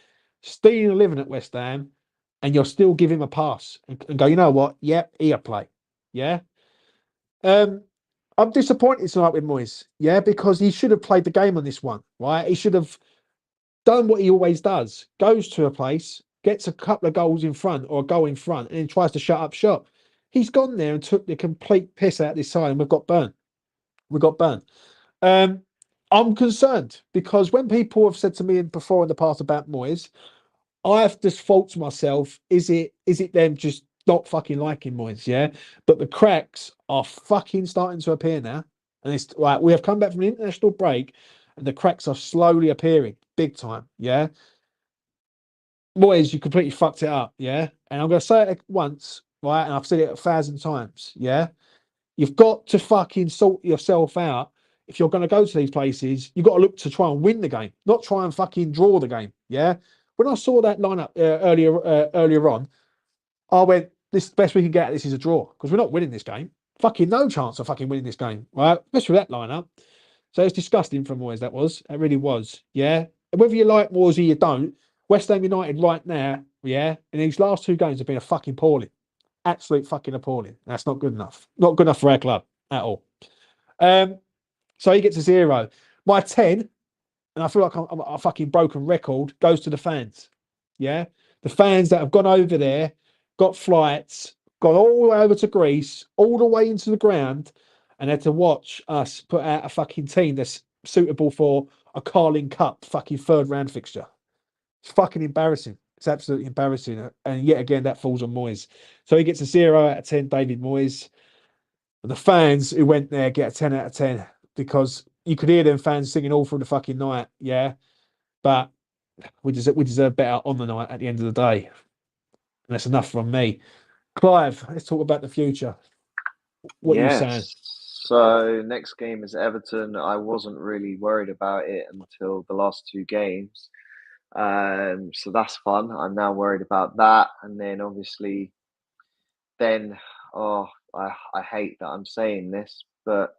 Speaker 1: stealing a living at West Ham, and you'll still give him a pass and go, you know what? Yep, he'll play. Yeah. I'm disappointed tonight with Moyes. Yeah, because he should have played the game on this one, right? He should have done what he always does. Goes to a place, gets a couple of goals in front or a goal in front, and then tries to shut up shop. He's gone there and took the complete piss out of this side, and we've got burnt. I'm concerned because when people have said to me before in the past about Moyes, I have just thought to myself, is it them just not fucking liking Moyes? Yeah. But the cracks are fucking starting to appear now. And it's like we have come back from an international break and the cracks are slowly appearing big time. Yeah. Moyes, you completely fucked it up. Yeah. And I'm going to say it once, right? And I've said it 1,000 times. Yeah. You've got to fucking sort yourself out. if you're going to go to these places, you've got to look to try and win the game, not try and fucking draw the game. Yeah. When I saw that lineup earlier on, I went, this the best we can get. This is a draw because we're not winning this game. Fucking no chance of fucking winning this game, right? Especially with that lineup. So it's disgusting from Moyes. That was. It really was. Yeah. And whether you like Moyes or you don't, West Ham United right now, yeah, in these last 2 games have been a fucking appalling, absolute fucking appalling. That's not good enough. Not good enough for our club at all. So he gets a 0. My 10, and I feel like I'm a fucking broken record, goes to the fans. Yeah. The fans that have gone over there, got flights, gone all the way over to Greece, all the way into the ground, and had to watch us put out a fucking team that's suitable for a Carling Cup fucking 3rd round fixture. It's fucking embarrassing. It's absolutely embarrassing. And yet again, that falls on Moyes. So he gets a 0 out of 10, David Moyes. And the fans who went there get a 10 out of 10 because you could hear them fans singing all through the fucking night. Yeah. But we deserve better on the night at the end of the day. And that's enough from me. Clive, let's talk about the future. What are you saying?
Speaker 2: So next game is Everton. I wasn't really worried about it until the last 2 games. So that's fun. I'm now worried about that. And then obviously I hate that I'm saying this, but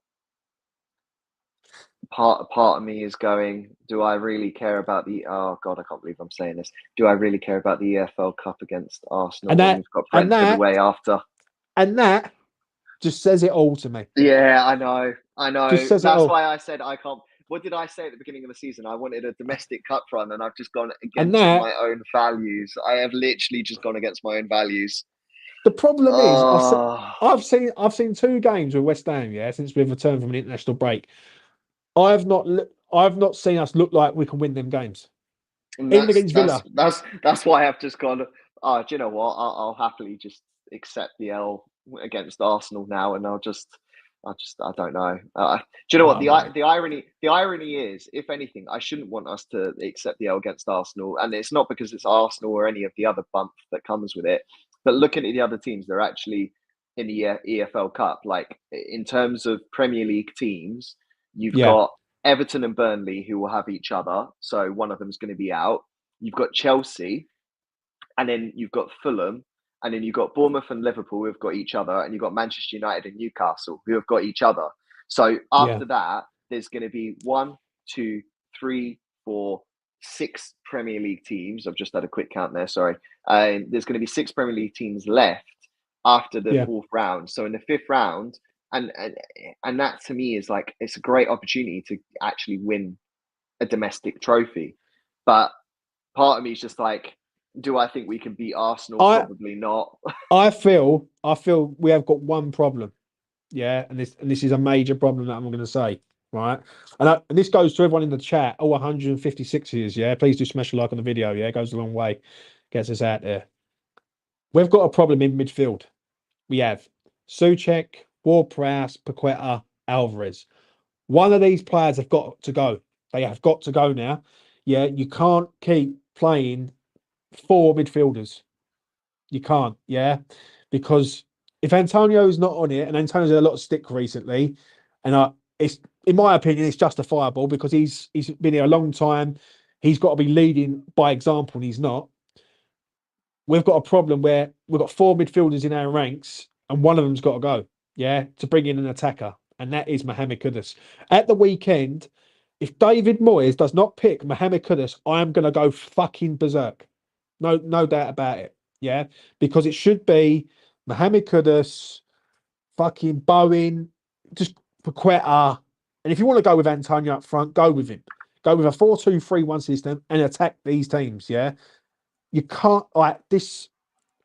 Speaker 2: part of me is going, do I really care about oh God, I can't believe I'm saying this. Do I really care about the EFL Cup against Arsenal when we've got Brentford away after?
Speaker 1: And that just says it all to me.
Speaker 2: Yeah, I know. That's why I said I can't. What did I say at the beginning of the season? I wanted a domestic cup run, and I've just gone against my own values. I have literally just gone against my own values.
Speaker 1: The problem is, I've seen 2 games with West Ham, yeah, since we've returned from an international break. I've not seen us look like we can win them games. Even against Villa.
Speaker 2: That's why I've just gone. Oh, do you know what? I'll happily just accept the L against Arsenal now, and I don't know. Do you know what the irony is? If anything, I shouldn't want us to accept the L against Arsenal, and it's not because it's Arsenal or any of the other bump that comes with it. But looking at the other teams, they're actually in the EFL Cup. Like in terms of Premier League teams, you've got Everton and Burnley who will have each other, so one of them is going to be out. You've got Chelsea, and then you've got Fulham. And then you've got Bournemouth and Liverpool who have got each other, and you've got Manchester United and Newcastle who have got each other. So after that, there's going to be 1, 2, 3, 4, 6 Premier League teams. I've just had a quick count there, sorry. There's going to be 6 Premier League teams left after the 4th round. So in the 5th round, and that to me is like, it's a great opportunity to actually win a domestic trophy. But part of me is just like, do I think we can beat Arsenal? Probably not. I feel
Speaker 1: we have got one problem, and this is a major problem that I'm going to say, right? And this goes to everyone in the chat. 156 years, Please do smash a like on the video, It goes a long way, gets us out there. We've got a problem in midfield. We have Souček, Ward-Prowse, Paqueta, Alvarez. One of these players have got to go. They have got to go now. You can't keep playing 4 midfielders. You can't, because if Antonio's not on it, and Antonio's had a lot of stick recently, and it's, in my opinion, it's justifiable because he's been here a long time. He's got to be leading by example, and he's not. We've got a problem where we've got 4 midfielders in our ranks, and one of them's got to go, to bring in an attacker, and that is Mohamed Kudus. At the weekend, if David Moyes does not pick Mohamed Kudus, I am going to go fucking berserk. No doubt about it. Because it should be Mohamed Kudus, fucking Bowen, just Paqueta. And if you want to go with Antonio up front, go with him. Go with a 4-2-3-1 system and attack these teams. You can't like this.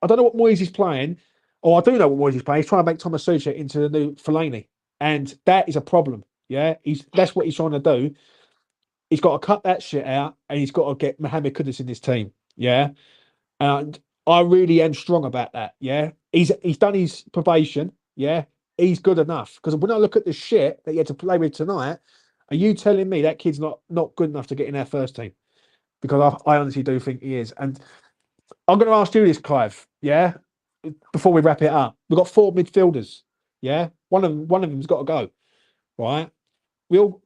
Speaker 1: I don't know what Moyes is playing, or I do know what Moyes is playing. He's trying to make Thomas Souček into the new Fellaini, and that is a problem. That's what he's trying to do. He's got to cut that shit out, and he's got to get Mohamed Kudus in this team. And I really am strong about that. He's done his probation. He's good enough. Because when I look at the shit that he had to play with tonight, are you telling me that kid's not good enough to get in our first team? Because I honestly do think he is. And I'm going to ask you this, Clive. Before we wrap it up, we've got 4 midfielders. One of them's got to go. Right? We all.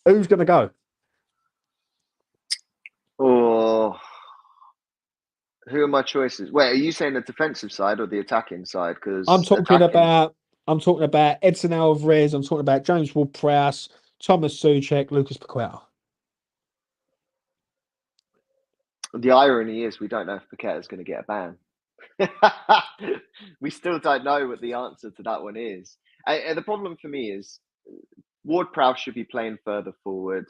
Speaker 1: Who's going to go?
Speaker 2: Oh, who are my choices? Wait, are you saying the defensive side or the attacking side? Because
Speaker 1: I'm talking about Edson Alvarez. I'm talking about James Ward-Prowse, Thomas Souček, Lucas Paqueta.
Speaker 2: The irony is we don't know if Paqueta is going to get a ban. We still don't know what the answer to that one is. And the problem for me is Ward-Prowse should be playing further forward.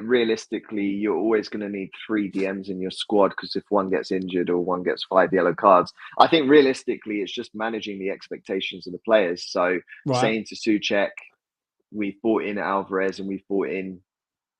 Speaker 2: Realistically, you're always going to need 3 DMs in your squad because if one gets injured or one gets 5 yellow cards, I think realistically it's just managing the expectations of the players. So saying to Souček, we've brought in Alvarez and we've brought in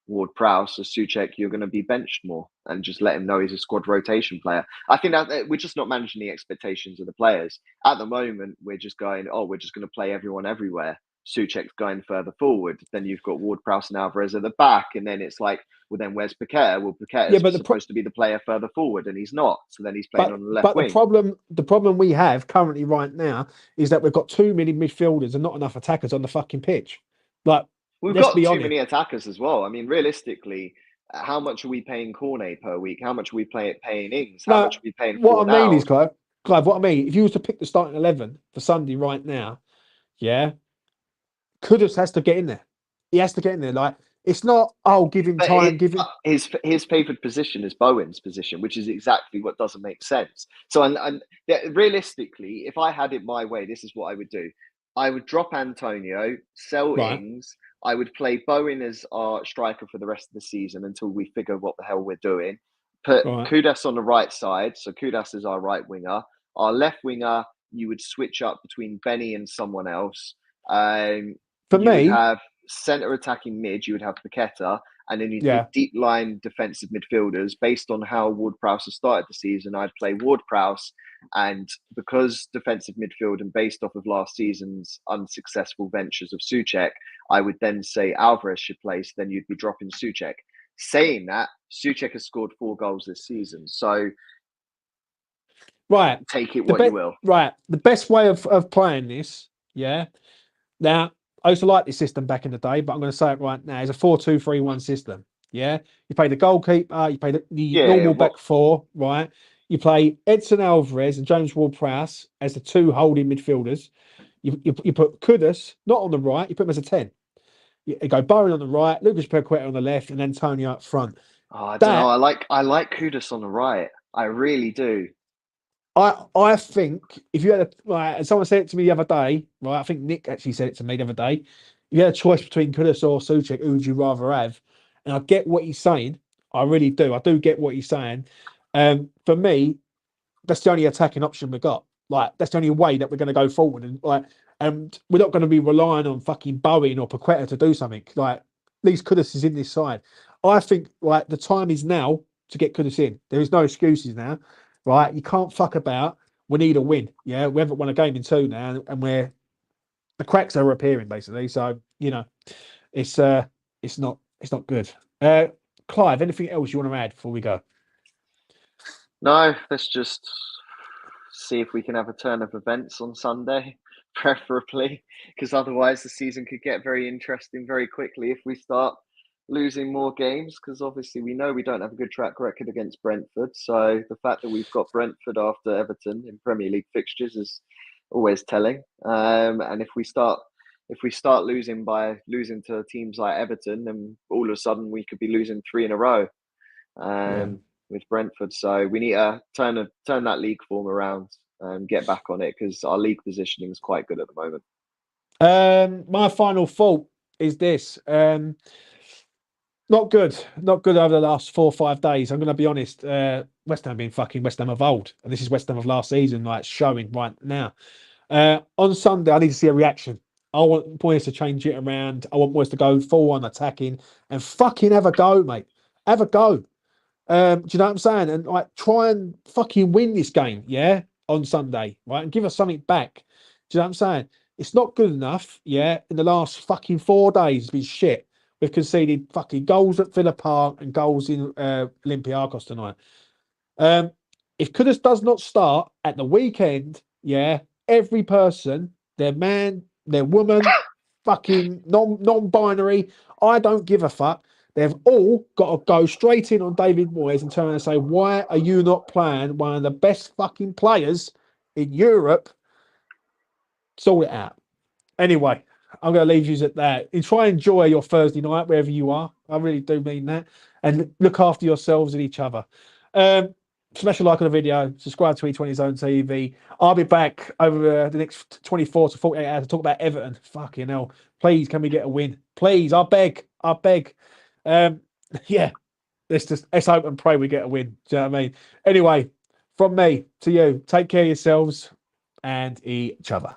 Speaker 2: Ward-Prowse, so Souček, you're going to be benched more, and just let him know he's a squad rotation player. I think that we're just not managing the expectations of the players. At the moment, we're just going, we're just going to play everyone everywhere. Souček's going further forward. Then you've got Ward-Prowse and Alvarez at the back, and then it's like, well, then where's Paqueta? Well, Paqueta is supposed to be the player further forward, and he's not. So then he's playing on the left wing.
Speaker 1: The problem we have currently right now is that we've got too many midfielders and not enough attackers on the fucking pitch. Like,
Speaker 2: we've got too many attackers as well. I mean, realistically, how much are we paying Cornet per week? How much are we paying Ings? How much are we paying?
Speaker 1: What I mean is, Clive, what I mean, if you was to pick the starting 11 for Sunday right now, Kudus has to get in there. He has to get in there. Like, it's not, give him time, give him...
Speaker 2: His favoured position is Bowen's position, which is exactly what doesn't make sense. So, and realistically, if I had it my way, this is what I would do. I would drop Antonio, sell Ings. I would play Bowen as our striker for the rest of the season until we figure what the hell we're doing. Put Kudus on the right side. So Kudus is our right winger. Our left winger, you would switch up between Benny and someone else.
Speaker 1: For me,
Speaker 2: you would have centre attacking mid. You would have Paqueta. And then you'd have deep line defensive midfielders. Based on how Ward-Prowse has started the season, I'd play Ward-Prowse. And because defensive midfield and based off of last season's unsuccessful ventures of Souček, I would then say Alvarez should play. So then you'd be dropping Souček. Saying that, Souček has scored 4 goals this season. So take it what you will.
Speaker 1: Right. The best way of playing this, now, I used to like this system back in the day, but I'm going to say it right now. It's a 4-2-3-1 system. Yeah, you play the goalkeeper, you play the normal back 4, right? You play Edson Alvarez and James Ward-Prowse as the 2 holding midfielders. You put Kudus not on the right, you put him as a 10. You go Bowen on the right, Lucas Paqueta on the left, and Antonio up front.
Speaker 2: I don't know. I like Kudus on the right. I really do.
Speaker 1: I think if you had someone said it to me the other day, right? I think Nick actually said it to me the other day. If you had a choice between Kudus or Souček, who would you rather have? And I get what he's saying. I really do. I do get what he's saying. For me, that's the only attacking option we've got. Like, that's the only way that we're going to go forward. And we're not going to be relying on fucking Bowen or Paqueta to do something. Like, at least Kudus is in this side. I think the time is now to get Kudus in. There is no excuses now. Right, you can't fuck about. We need a win. Yeah, we haven't won a game in 2 now, and the cracks are appearing basically. So it's not good. Clive, anything else you want to add before we go?
Speaker 2: No, let's just see if we can have a turn of events on Sunday, preferably, because otherwise the season could get very interesting very quickly if we start losing more games, because obviously we know we don't have a good track record against Brentford. So the fact that we've got Brentford after Everton in Premier League fixtures is always telling. And if we start losing to teams like Everton, then all of a sudden we could be losing 3 in a row with Brentford. So we need to turn that league form around and get back on it, because our league positioning is quite good at the moment.
Speaker 1: My final thought is this. Not good over the last 4 or 5 days. I'm going to be honest. West Ham being fucking West Ham of old, and this is West Ham of last season, like showing right now. On Sunday, I need to see a reaction. I want boys to change it around. I want boys to go full on attacking and fucking have a go, mate. Have a go. Do you know what I'm saying? And try and fucking win this game, on Sunday, right? And give us something back. Do you know what I'm saying? It's not good enough, in the last fucking 4 days. It's been shit. We've conceded fucking goals at Villa Park and goals in Olympiacos tonight. If Kudus does not start at the weekend, every person, their man, their woman, fucking non-binary. I don't give a fuck. They've all got to go straight in on David Moyes and turn around and say, why are you not playing one of the best fucking players in Europe? Sort it out. Anyway, I'm going to leave you at that. And try and enjoy your Thursday night, wherever you are. I really do mean that. And look after yourselves and each other. Smash a like on the video. Subscribe to E20 Zone TV. I'll be back over the next 24 to 48 hours to talk about Everton. Fucking hell. Please, can we get a win? Please, I beg. I beg. Yeah, let's hope and pray we get a win. Do you know what I mean? Anyway, from me to you, take care of yourselves and each other.